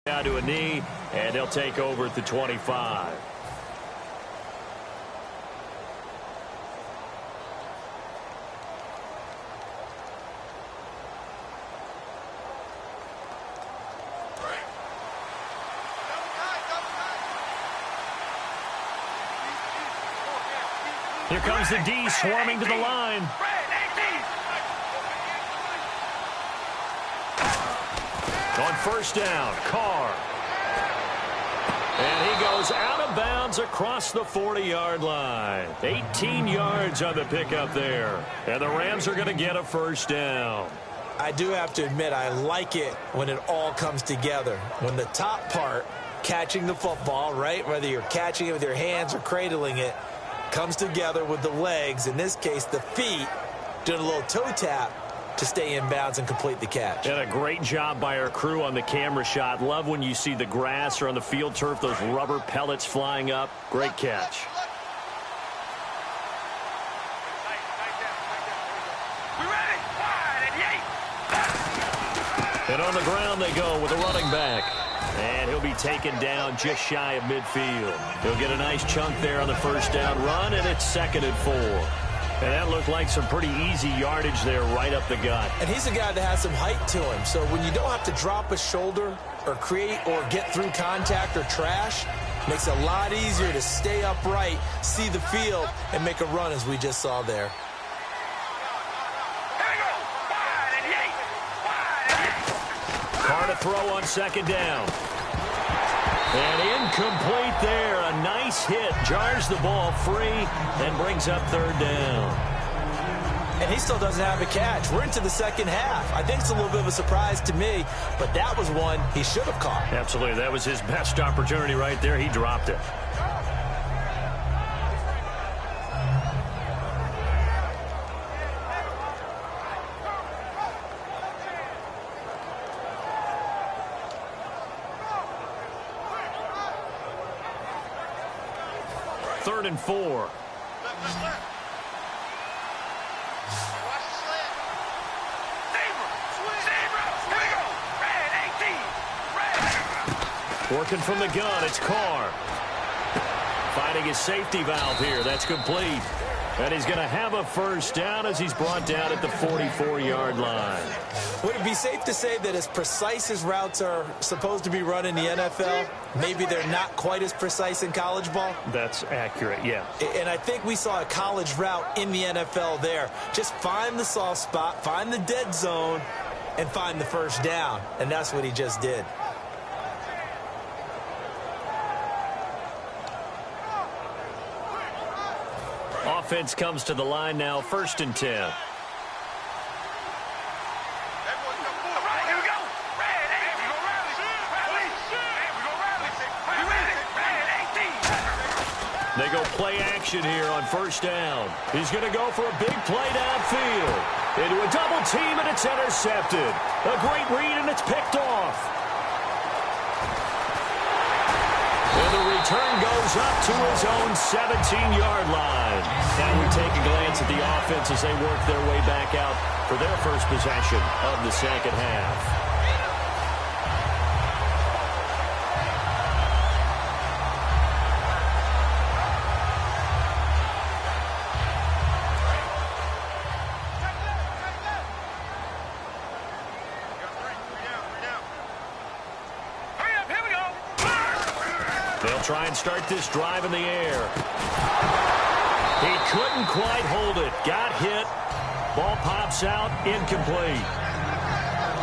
Down to a knee, and they'll take over at the 25. Here comes the D swarming to the line. On first down, Carr. And he goes out of bounds across the 40-yard line. 18 yards on the pickup there. And the Rams are going to get a first down. I do have to admit, I like it when it all comes together. When the top part, catching the football, right, whether you're catching it with your hands or cradling it, comes together with the legs, in this case the feet, doing a little toe tap to stay in bounds and complete the catch. And a great job by our crew on the camera shot. Love when you see the grass or on the field turf, those rubber pellets flying up. Great catch. And on the ground they go with a running back. And he'll be taken down just shy of midfield. He'll get a nice chunk there on the first down run, and it's 2nd and 4. And that looked like some pretty easy yardage there right up the gut. And he's a guy that has some height to him. So when you don't have to drop a shoulder or create or get through contact or trash, it makes it a lot easier to stay upright, see the field, and make a run as we just saw there. Carr to throw on 2nd down. And incomplete there. A nice hit. Jars the ball free and brings up 3rd down. And he still doesn't have a catch. We're into the second half. I think it's a little bit of a surprise to me, but that was one he should have caught. Absolutely. That was his best opportunity right there. He dropped it. Third and 4. Working from the gun, it's Carr. Finding his safety valve here. That's complete. And he's going to have a first down as he's brought down at the 44-yard line. Would it be safe to say that as precise as routes are supposed to be run in the NFL, maybe they're not quite as precise in college ball? That's accurate, yeah. And I think we saw a college route in the NFL there. Just find the soft spot, find the dead zone, and find the first down. And that's what he just did. Offense comes to the line now, 1st and 10. They go play action here on first down. He's going to go for a big play downfield. Into a double team, and it's intercepted. A great read, and it's picked off. And the return goes up to his own 17-yard line. And we take a glance at the offense as they work their way back out for their first possession of the second half. They'll try and start this drive in the air. He couldn't quite hold it. Got hit. Ball pops out. Incomplete.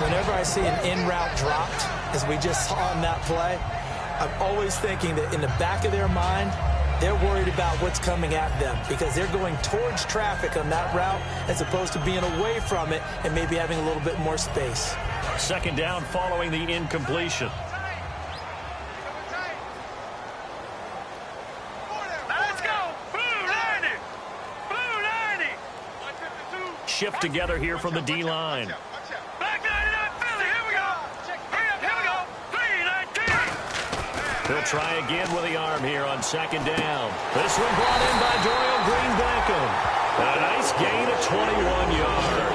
Whenever I see an in-route dropped, as we just saw in that play, I'm always thinking that in the back of their mind, they're worried about what's coming at them because they're going towards traffic on that route as opposed to being away from it and maybe having a little bit more space. Second down following the incompletion. Shift together here from the D-line. He'll try again with the arm here on second down. This one brought in by Dorial Green-Beckham. A nice gain of 21 yards.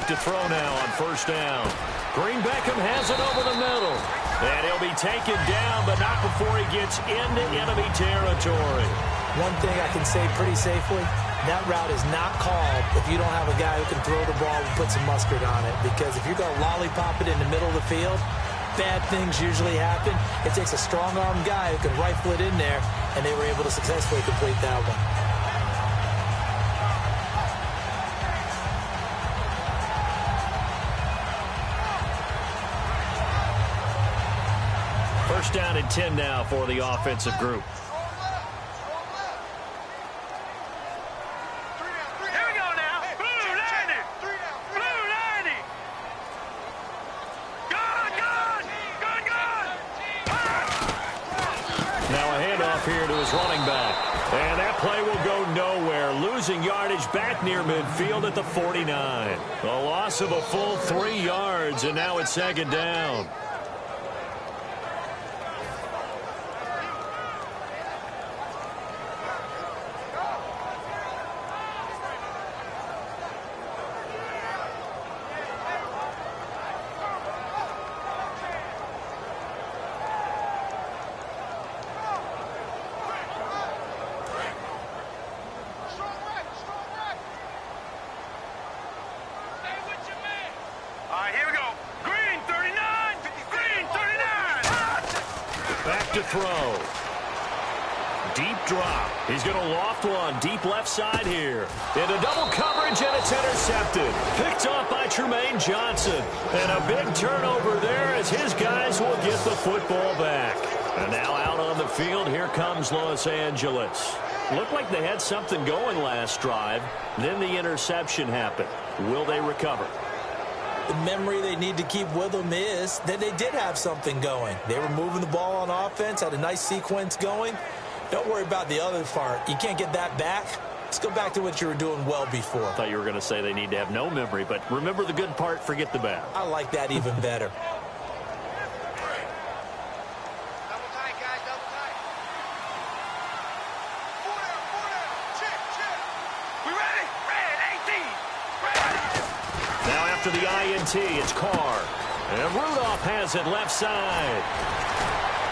to throw now on first down. Green Beckham has it over the middle. And he'll be taken down, but not before he gets into enemy territory. One thing I can say pretty safely, that route is not called if you don't have a guy who can throw the ball and put some mustard on it. Because if you're going to lollipop it in the middle of the field, bad things usually happen. It takes a strong-armed guy who can rifle it in there, and they were able to successfully complete that one. First down and 10 now for the offensive group. Here we go now. Blue 90. Blue 90. Good. Now a handoff here to his running back. And that play will go nowhere. Losing yardage back near midfield at the 49. A loss of a full 3 yards, and now it's second down. Here we go. Green 39. Green 39. Back to throw. Deep drop. He's going to loft one deep left side here. Into double coverage, and it's intercepted. Picked off by Tremaine Johnson. And a big turnover there as his guys will get the football back. And now out on the field, here comes Los Angeles. Looked like they had something going last drive. Then the interception happened. Will they recover? The memory they need to keep with them is that they did have something going. They were moving the ball on offense, had a nice sequence going. Don't worry about the other part. You can't get that back. Let's go back to what you were doing well before. I thought you were going to say they need to have no memory, but remember the good part, forget the bad. I like that even better. Double tight, guys, double tight. Four down. Check. We ready? Red 18. Now after the INT, it's Carr. And Rudolph has it left side.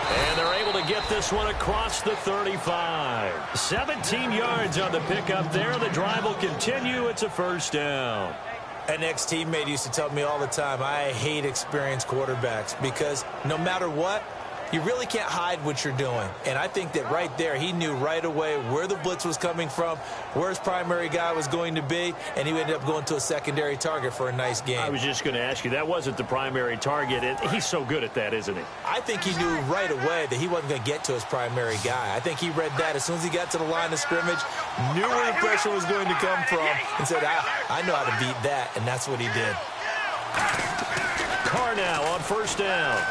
And they're able to get this one across the 35. 17 yards on the pickup there. The drive will continue. It's a first down. An ex-teammate used to tell me all the time, I hate experienced quarterbacks because no matter what, you really can't hide what you're doing. And I think that right there, he knew right away where the blitz was coming from, where his primary guy was going to be, and he ended up going to a secondary target for a nice game. I was just going to ask you, that wasn't the primary target. He's so good at that, isn't he? I think he knew right away that he wasn't going to get to his primary guy. I think he read that as soon as he got to the line of scrimmage, knew where the pressure was going to come from, and said, I know how to beat that, and that's what he did. Carr now on first down.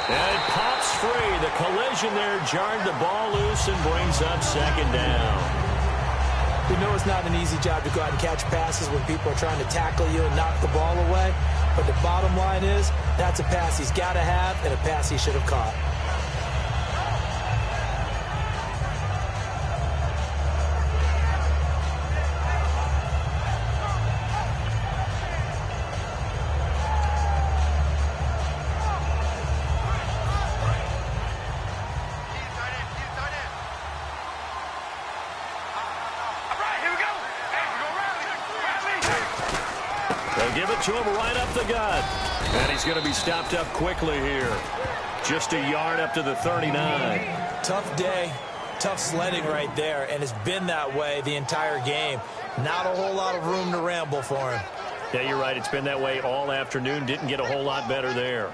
And it pops free. The collision there jarred the ball loose and brings up second down. We know it's not an easy job to go out and catch passes when people are trying to tackle you and knock the ball away. But the bottom line is, that's a pass he's got to have and a pass he should have caught. Give it to him right up the gut. And he's going to be stopped up quickly here. Just a yard up to the 39. Tough day, tough sledding right there, and it's been that way the entire game. Not a whole lot of room to ramble for him. Yeah, you're right. It's been that way all afternoon. Didn't get a whole lot better there.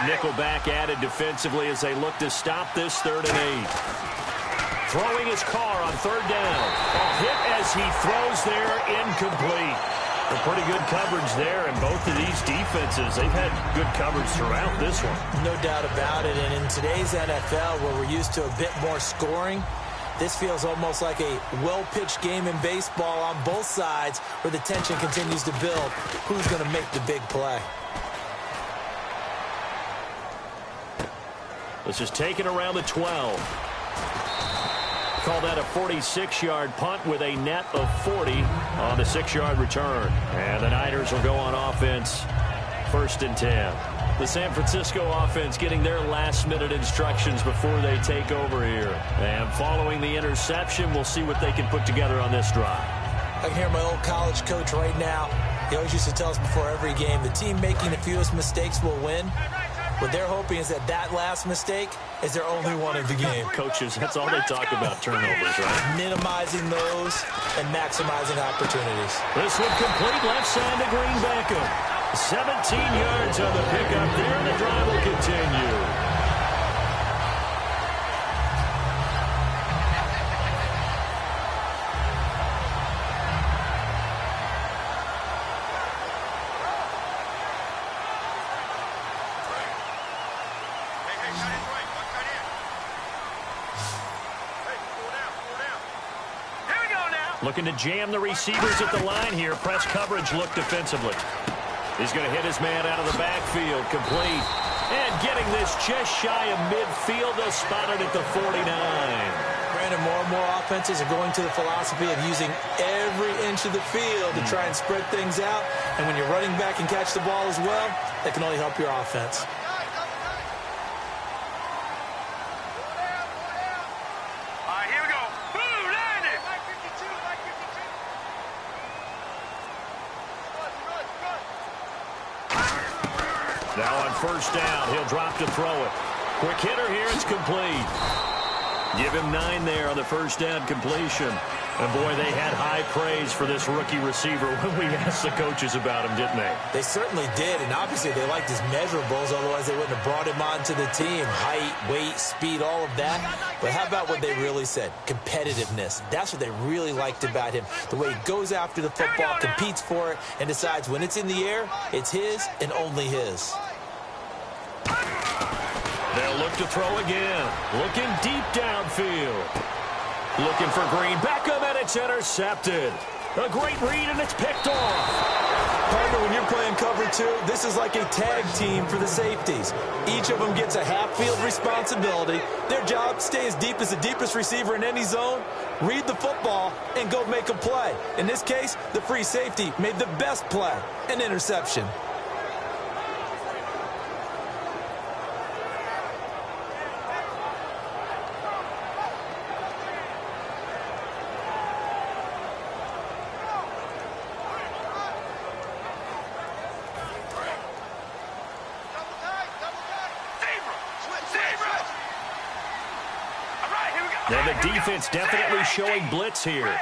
Nickelback added defensively as they look to stop this 3rd and 8. Throwing his Carr on 3rd down. A hit as he throws there, incomplete. A pretty good coverage there, and both of these defenses, they've had good coverage throughout this one. No doubt about it, and in today's NFL, where we're used to a bit more scoring, This feels almost like a well-pitched game in baseball on both sides where the tension continues to build. Who's going to make the big play? This is taken around the 12. Call that a 46-yard punt with a net of 40 on the 6-yard return. And the Niners will go on offense, 1st and 10. The San Francisco offense getting their last-minute instructions before they take over here. And following the interception, we'll see what they can put together on this drive. I can hear my old college coach right now. He always used to tell us before every game, the team making the fewest mistakes will win. What they're hoping is that last mistake is their only one of the game. Coaches, that's all they talk about, turnovers, right? Minimizing those and maximizing opportunities. This one complete left side to Green Beckham. 17 yards on the pickup there, and the drive will continue. Looking to jam the receivers at the line here. Press coverage look defensively. He's going to hit his man out of the backfield. Complete. And getting this just shy of midfield. They'll spot it at the 49. Brandon, more and more offenses are going to the philosophy of using every inch of the field to try and spread things out. And when you're running back and catch the ball as well, that can only help your offense. Now on 1st down, he'll drop to throw it. Quick hitter here, it's complete. Give him 9 there on the 1st down completion. And boy, they had high praise for this rookie receiver when we asked the coaches about him, didn't they? They certainly did, and obviously they liked his measurables, otherwise they wouldn't have brought him onto the team. Height, weight, speed, all of that. But how about what they really said? Competitiveness. That's what they really liked about him. The way he goes after the football, competes for it, and decides when it's in the air, it's his and only his. They'll look to throw again. Looking deep downfield. Looking for Green Beckham, and it's intercepted. A great read, and it's picked off. Partner, when you're playing cover 2, this is like a tag team for the safeties. Each of them gets a half-field responsibility. Their job, stay as deep as the deepest receiver in any zone, read the football, and go make a play. In this case, the free safety made the best play, an interception. Now the defense definitely showing blitz here.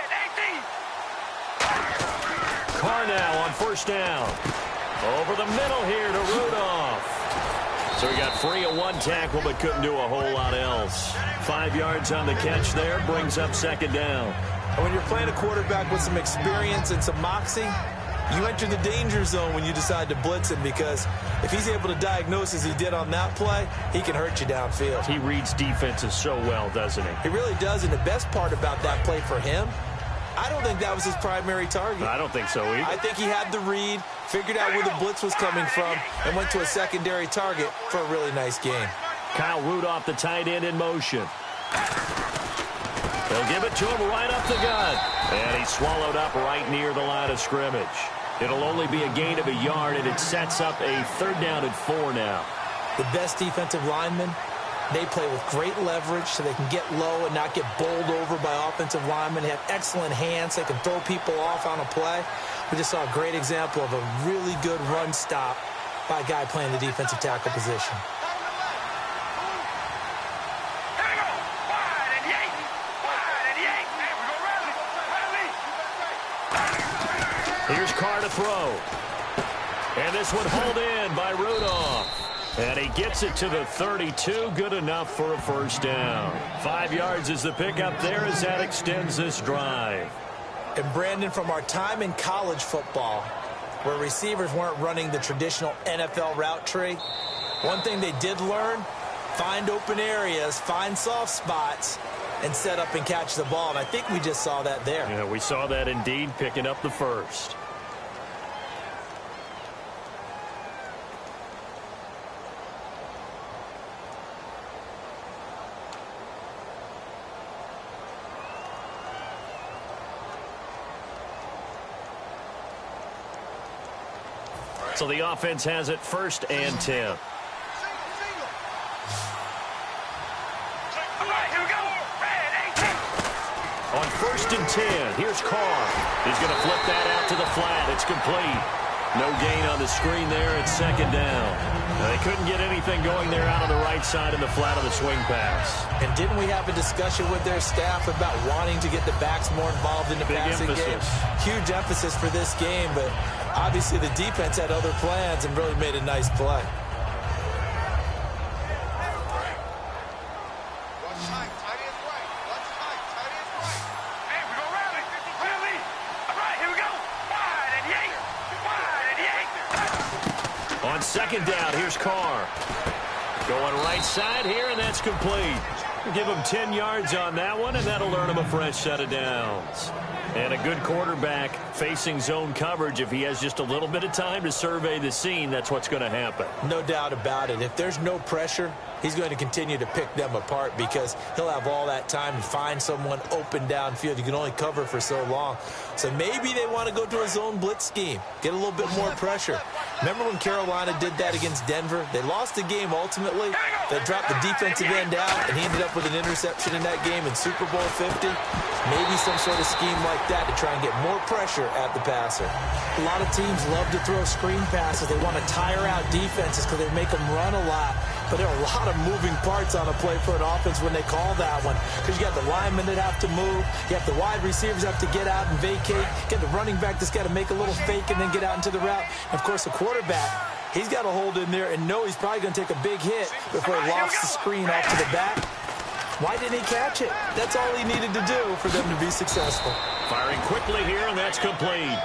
Carr now on 1st down. Over the middle here to Rudolph. So he got free of 1 tackle but couldn't do a whole lot else. 5 yards on the catch there, brings up 2nd down. And when you're playing a quarterback with some experience and some moxie, you enter the danger zone when you decide to blitz him, because if he's able to diagnose as he did on that play, he can hurt you downfield. He reads defenses so well, doesn't he? He really does, and the best part about that play for him, I don't think that was his primary target. I don't think so either. I think he had the read, figured out where the blitz was coming from, and went to a secondary target for a really nice game. Kyle Rudolph, the tight end, in motion. They'll give it to him right up the gut. And he's swallowed up right near the line of scrimmage. It'll only be a gain of a yard, and it sets up a 3rd down and 4 now. The best defensive linemen, they play with great leverage so they can get low and not get bowled over by offensive linemen. They have excellent hands. They can throw people off on a play. We just saw a great example of a really good run stop by a guy playing the defensive tackle position. Here's Carr to throw. And this one hauled in by Rudolph. And he gets it to the 32. Good enough for a 1st down. 5 yards is the pickup there as that extends this drive. And Brandon, from our time in college football, where receivers weren't running the traditional NFL route tree, one thing they did learn, find open areas, find soft spots, and set up and catch the ball. And I think we just saw that there. Yeah, we saw that indeed, picking up the first. So the offense has it 1st and 10. All right, here we go. Red 18. On 1st and 10, here's Carr. He's going to flip that out to the flat. It's complete. No gain on the screen there. It's 2nd down. They couldn't get anything going there out on the right side in the flat of the swing pass. And didn't we have a discussion with their staff about wanting to get the backs more involved in the passing game? Huge emphasis for this game, but obviously the defense had other plans and really made a nice play. Watch tight. Tight is right. Watch tight. Tight is right. Hey, we go rally. Rally. All right, here we go. Wide and yank. Wide and yank. On 2nd down, here's Carr. Going right side here, and that's complete. Give him 10 yards on that one, and that'll earn him a fresh set of downs. And a good quarterback facing zone coverage. If he has just a little bit of time to survey the scene, that's what's going to happen. No doubt about it. If there's no pressure, he's going to continue to pick them apart because he'll have all that time to find someone open downfield. You can only cover for so long. So maybe they want to go to a zone blitz scheme, get a little bit more pressure. Remember when Carolina did that against Denver? They lost the game ultimately. They dropped the defensive end out, and he ended up with an interception in that game in Super Bowl 50. Maybe some sort of scheme like that to try and get more pressure at the passer. A lot of teams love to throw screen passes. They want to tire out defenses because they make them run a lot. But there are a lot of moving parts on a play for an offense when they call that one. Because you got the linemen that have to move. You have the wide receivers have to get out and vacate. You got the running back that's got to make a little fake and then get out into the route. And, of course, the quarterback, he's got to hold in there and know he's probably going to take a big hit before he lofts the screen off to the back. Why didn't he catch it? That's all he needed to do for them to be successful. Firing quickly here, and that's complete.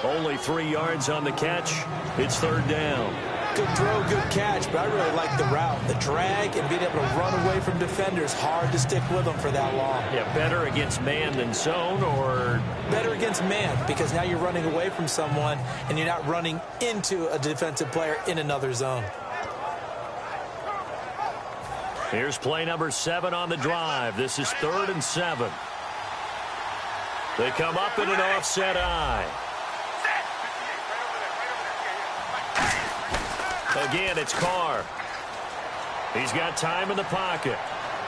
Only 3 yards on the catch. It's 3rd down. Good throw, good catch, but I really like the route. The drag and being able to run away from defenders, hard to stick with them for that long. Yeah, better against man than zone, or? Better against man, because now you're running away from someone and you're not running into a defensive player in another zone. Here's play number 7 on the drive. This is 3rd and 7. They come up in an offset eye. Again, it's Carr. He's got time in the pocket.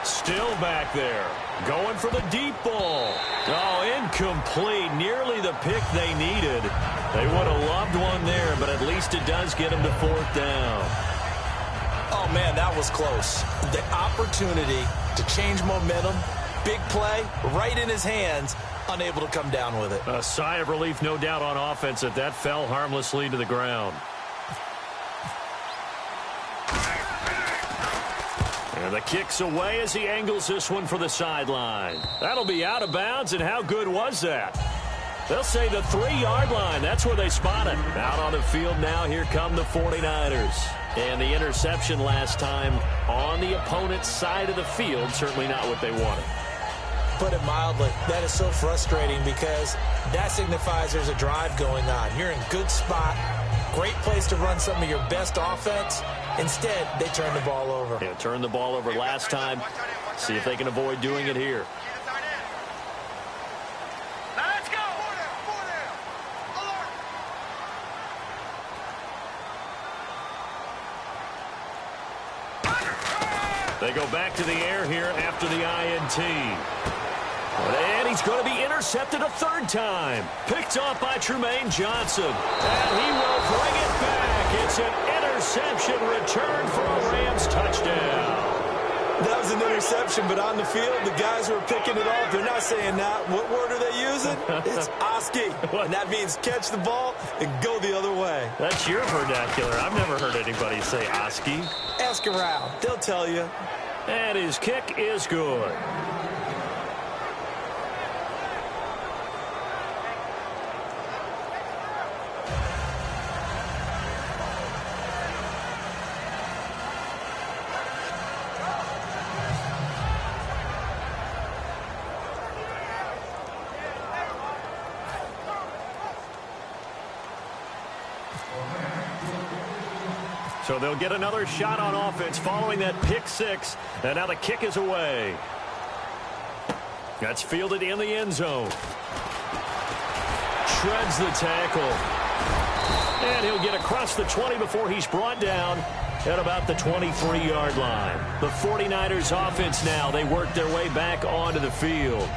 Still back there. Going for the deep ball. Oh, incomplete. Nearly the pick they needed. They would have loved one there, but at least it does get them to 4th down. Oh, man, that was close. The opportunity to change momentum, big play, right in his hands, unable to come down with it. A sigh of relief, no doubt, on offense that fell harmlessly to the ground. And the kick's away as he angles this one for the sideline. That'll be out of bounds, and how good was that? They'll say the 3-yard line. That's where they spot it. Out on the field now, here come the 49ers. And the interception last time on the opponent's side of the field, certainly not what they wanted. Put it mildly, that is so frustrating because that signifies there's a drive going on. You're in a good spot, great place to run some of your best offense. Instead, they turn the ball over. Yeah, turned the ball over last time. See if they can avoid doing it here. Now let's go. 4 down. Alert. They go back to the air here after the INT. And he's going to be intercepted a 3rd time. Picked off by Trumaine Johnson. And he will bring it back. It's an interception return for a Rams touchdown. That was an interception, but on the field, the guys who are picking it off, they're not saying that. What word are they using? It's Oski. And that means catch the ball and go the other way. That's your vernacular. I've never heard anybody say Oski. Ask around. They'll tell you. And his kick is good. So they'll get another shot on offense following that pick six. And now the kick is away. That's fielded in the end zone. Shreds the tackle. And he'll get across the 20 before he's brought down at about the 23-yard line. The 49ers offense now, they work their way back onto the field.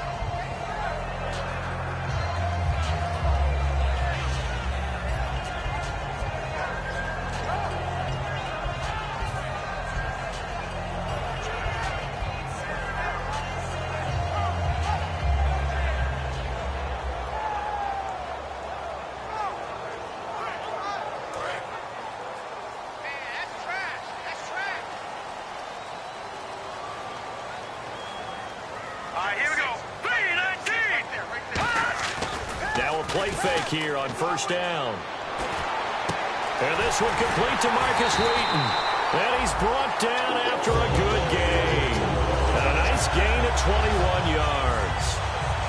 Play fake here on first down. And this one complete to Marcus Wheaton. And he's brought down after a good gain. And a nice gain of 21 yards.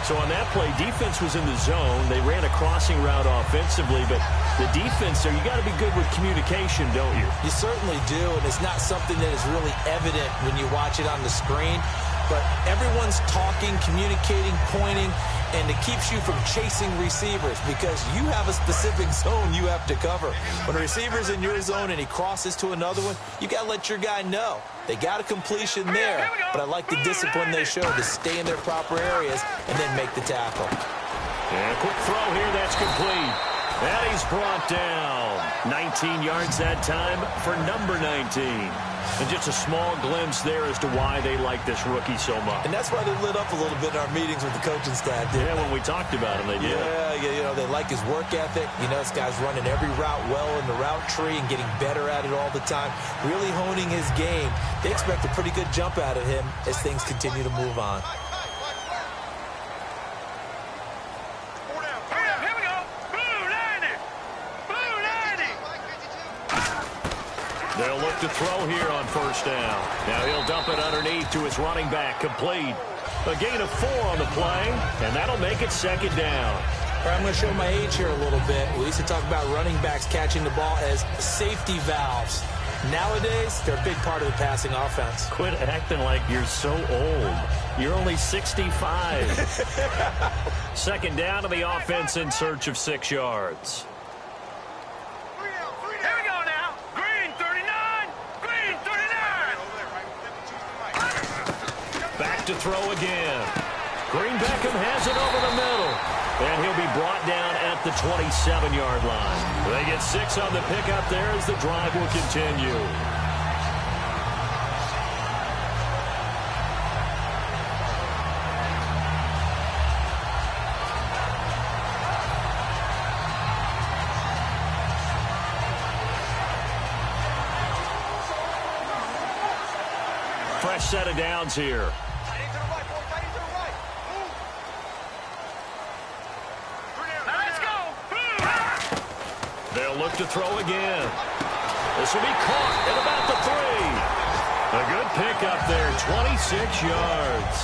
So on that play, defense was in the zone. They ran a crossing route offensively, but the defense there, you got to be good with communication, don't you? You certainly do, and it's not something that is really evident when you watch it on the screen. But everyone's talking, communicating, pointing, and it keeps you from chasing receivers because you have a specific zone you have to cover. When a receiver's in your zone and he crosses to another one, you got to let your guy know. They got a completion there, but I like the discipline they show to stay in their proper areas and then make the tackle. And a quick throw here, that's complete. And he's brought down. 19 yards that time for number 19. And just a small glimpse there as to why they like this rookie so much. And that's why they lit up a little bit in our meetings with the coaching staff. Yeah, when we talked about him, they did. Yeah, you know, they like his work ethic. You know, this guy's running every route well in the route tree and getting better at it all the time, really honing his game. They expect a pretty good jump out of him as things continue to move on. They'll look to throw here on first down. Now he'll dump it underneath to his running back, complete. A gain of 4 on the play, and that'll make it second down. All right, I'm going to show my age here a little bit. We used to talk about running backs catching the ball as safety valves. Nowadays, they're a big part of the passing offense. Quit acting like you're so old. You're only 65. Second down to the offense in search of 6 yards. Back to throw again. Green Beckham has it over the middle. And he'll be brought down at the 27-yard line. They get 6 on the pickup there as the drive will continue. Fresh set of downs here. They'll look to throw again. This will be caught at about the 3. A good pickup there, 26 yards.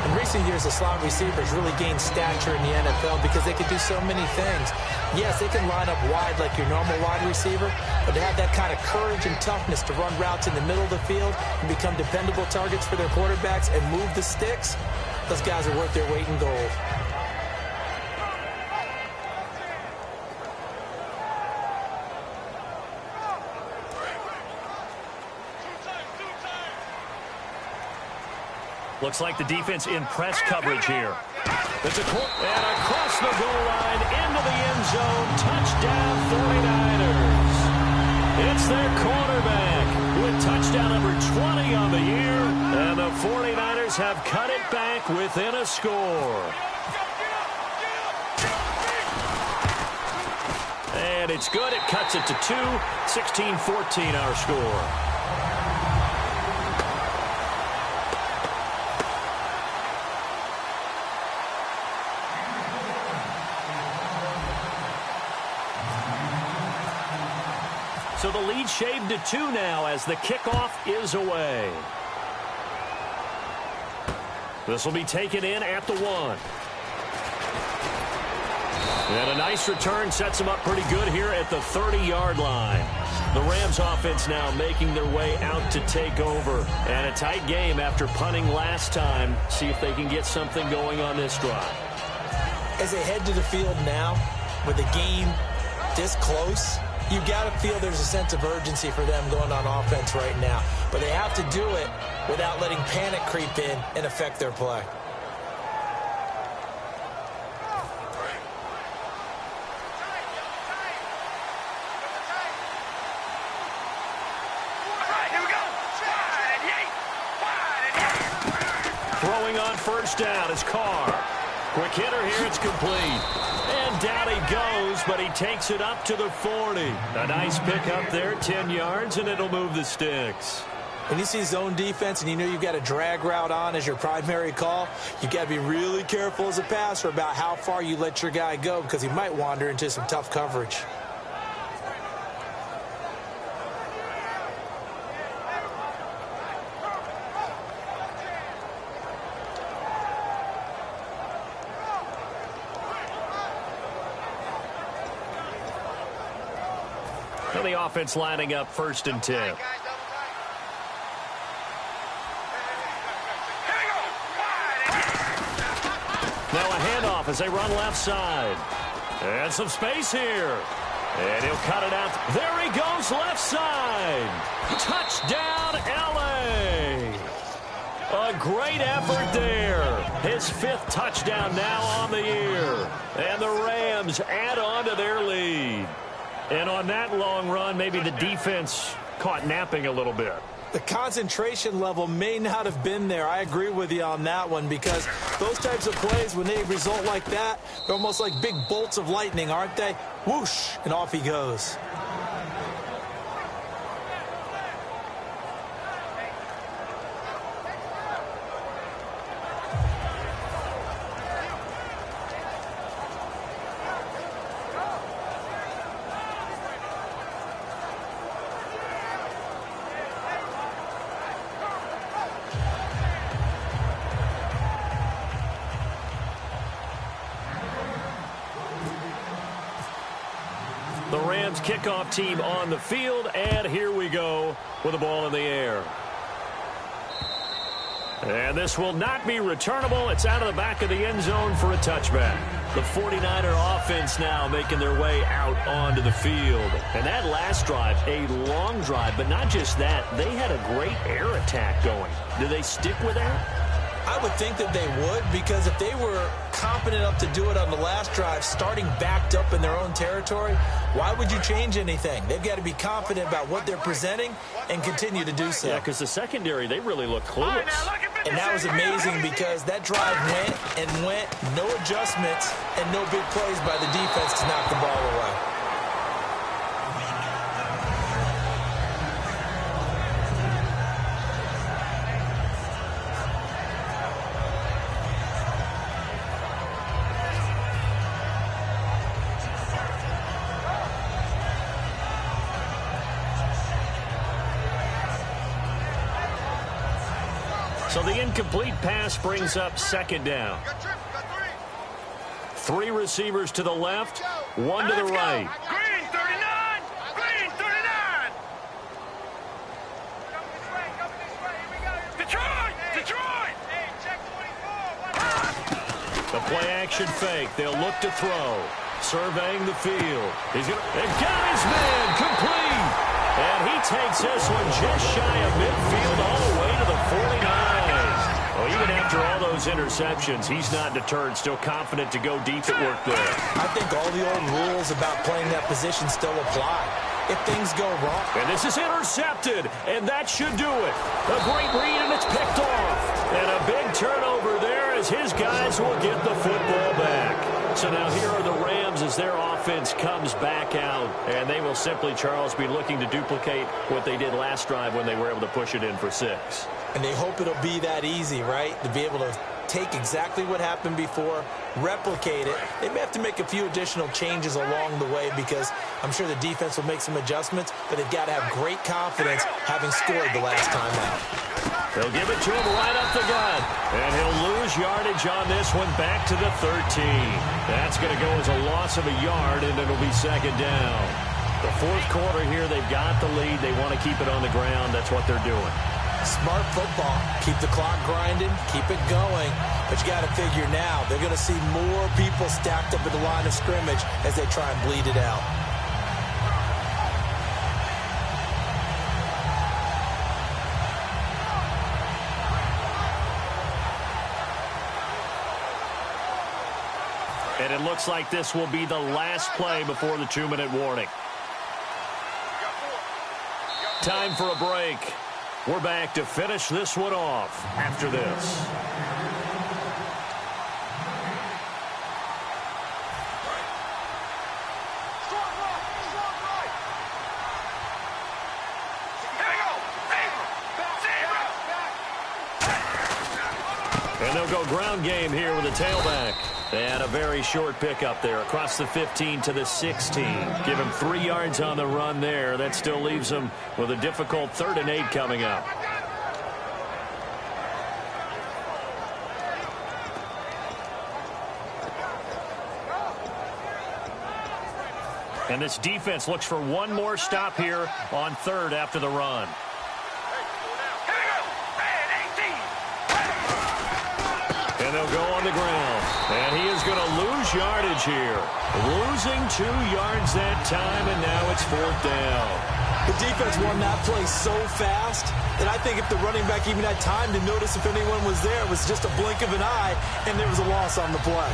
In recent years, the slot receivers really gained stature in the NFL because they can do so many things. Yes, they can line up wide like your normal wide receiver, but to have that kind of courage and toughness to run routes in the middle of the field and become dependable targets for their quarterbacks and move the sticks, those guys are worth their weight in gold. Looks like the defense in press coverage here. It's and across the goal line into the end zone. Touchdown 49ers. It's their quarterback with touchdown number 20 on the year. And the 49ers have cut it back within a score. And it's good. It cuts it to 2. 16-14 our score. So the lead shaved to 2 now as the kickoff is away. This will be taken in at the 1. And a nice return sets them up pretty good here at the 30-yard line. The Rams offense now making their way out to take over. And a tight game after punting last time. See if they can get something going on this drive. As they head to the field now, with the game this close, you got to feel there's a sense of urgency for them going on offense right now. But they have to do it without letting panic creep in and affect their play. Throwing on first down is Carr. Quick hitter here, it's complete. And down he goes, but he takes it up to the 40. A nice pickup there, 10 yards, and it'll move the sticks. When you see zone defense and you know you've got a drag route on as your primary call, you've got to be really careful as a passer about how far you let your guy go because he might wander into some tough coverage. The offense lining up 1st and 10. Now a handoff as they run left side. And some space here. And he'll cut it out. There he goes, left side. Touchdown, L.A. A great effort there. His 5th touchdown now on the year. And the Rams add on to their lead. And on that long run, maybe the defense caught napping a little bit. The concentration level may not have been there. I agree with you on that one because those types of plays, when they result like that, they're almost like big bolts of lightning, aren't they? Whoosh, and off he goes. The Rams kickoff team on the field, and here we go with the ball in the air. And this will not be returnable. It's out of the back of the end zone for a touchback. The 49er offense now making their way out onto the field. And that last drive, a long drive, but not just that. They had a great air attack going. Do they stick with that? I would think that they would, because if they were competent enough to do it on the last drive, starting backed up in their own territory, why would you change anything? They've got to be confident about what they're presenting and continue to do so. Yeah, because the secondary, they really look clueless. And that was amazing because that drive went, no adjustments, and no big plays by the defense to knock the ball away. So the incomplete pass brings up 2nd down. 3 receivers to the left, 1 to the right. Green 39! Green 39! Detroit! Detroit! Hey, check 24. The play action fake. They'll look to throw. Surveying the field. He's going to got his man complete. And he takes this one just shy of midfield all the way to the 49. Well, even after all those interceptions, he's not deterred, still confident to go deep at work there. I think all the old rules about playing that position still apply. If things go wrong. And this is intercepted, and that should do it. A great read, and it's picked off. And a big turnover there as his guys will get the football back. So now here are the Rams as their offense comes back out. And they will simply, Charles, be looking to duplicate what they did last drive when they were able to push it in for 6. And they hope it'll be that easy, right? To be able to take exactly what happened before, replicate it. They may have to make a few additional changes along the way because I'm sure the defense will make some adjustments, but they've got to have great confidence having scored the last time out. They'll give it to him right up the gut. And he'll lose yardage on this one back to the 13. That's going to go as a loss of a yard, and it'll be second down. The fourth quarter here, they've got the lead. They want to keep it on the ground. That's what they're doing. Smart football. Keep the clock grinding. Keep it going. But you got to figure now, they're going to see more people stacked up at the line of scrimmage as they try and bleed it out. And it looks like this will be the last play before the 2-minute warning. Time for a break. We're back to finish this one off after this. And they'll go ground game here with a tailback. And a very short pickup there across the 15 to the 16. Give him 3 yards on the run there. That still leaves him with a difficult 3rd and 8 coming up. And this defense looks for one more stop here on 3rd after the run. And they'll go on the ground. And he is going to lose yardage here. Losing 2 yards that time, and now it's 4th down. The defense won that play so fast that I think if the running back even had time to notice if anyone was there, it was just a blink of an eye, and there was a loss on the play.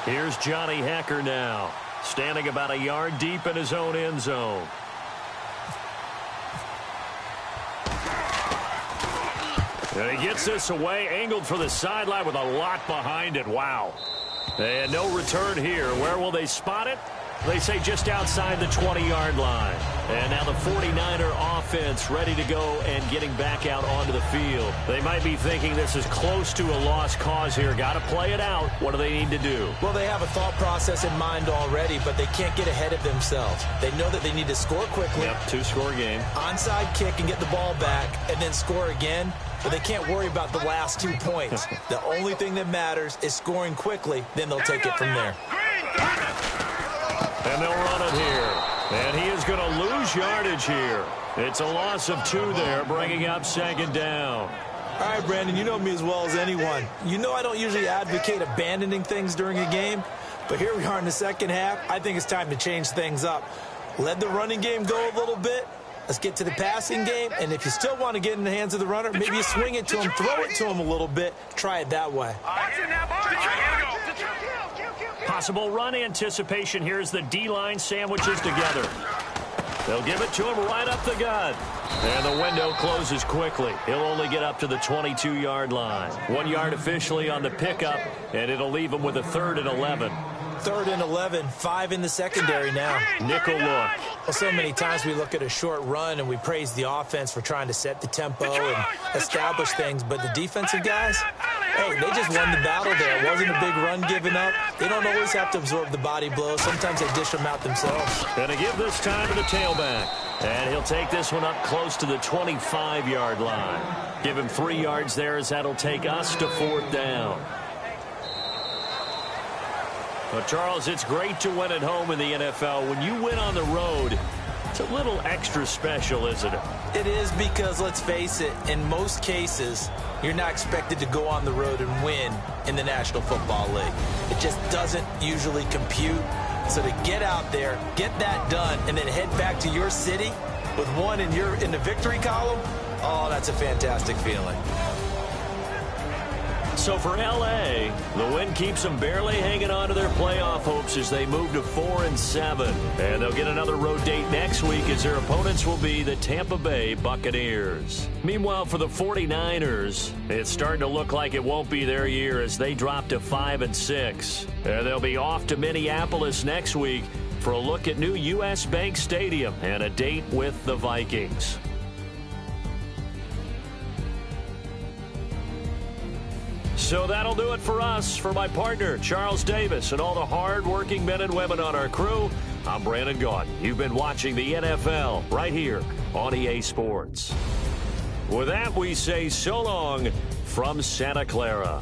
Here's Johnny Hecker now, standing about a yard deep in his own end zone. And he gets this away, angled for the sideline with a lot behind it. Wow. And no return here. Where will they spot it? They say just outside the 20-yard line. And now the 49er offense ready to go and getting back out onto the field. They might be thinking this is close to a lost cause here. Got to play it out. What do they need to do? Well, they have a thought process in mind already, but they can't get ahead of themselves. They know that they need to score quickly. Yep, 2-score game. Onside kick and get the ball back and then score again. But they can't worry about the last 2 points. The only thing that matters is scoring quickly. Then they'll take it from there. And they'll run it here. And he is going to lose yardage here. It's a loss of 2 there, bringing up 2nd down. All right, Brandon, you know me as well as anyone. You know I don't usually advocate abandoning things during a game. But here we are in the second half. I think it's time to change things up. Let the running game go a little bit. Let's get to the passing game, and if you still want to get in the hands of the runner, maybe you swing it to him, throw it to him a little bit, try it that way. Possible run anticipation here as the D-line sandwiches together. They'll give it to him right up the gut. And the window closes quickly. He'll only get up to the 22-yard line. 1 yard officially on the pickup, and it'll leave him with a 3rd and 11. 3rd and 11, 5 in the secondary now. Nickel look. Well, so many times we look at a short run and we praise the offense for trying to set the tempo and establish things, but the defensive guys, hey, they just won the battle there. It wasn't a big run given up. They don't always have to absorb the body blows. Sometimes they dish them out themselves. Going to give this time to the tailback. And he'll take this one up close to the 25-yard line. Give him 3 yards there as that'll take us to 4th down. Well, Charles, it's great to win at home in the NFL. When you win on the road, it's a little extra special, isn't it? It is because, let's face it, in most cases, you're not expected to go on the road and win in the National Football League. It just doesn't usually compute. So to get out there, get that done, and then head back to your city with one in the victory column, oh, that's a fantastic feeling. So for L.A., the win keeps them barely hanging on to their playoff hopes as they move to 4-7. And they'll get another road date next week as their opponents will be the Tampa Bay Buccaneers. Meanwhile, for the 49ers, it's starting to look like it won't be their year as they drop to 5-6. And they'll be off to Minneapolis next week for a look at new U.S. Bank Stadium and a date with the Vikings. So that'll do it for us. For my partner, Charles Davis, and all the hard-working men and women on our crew, I'm Brandon Gaudin. You've been watching the NFL right here on EA Sports. With that, we say so long from Santa Clara.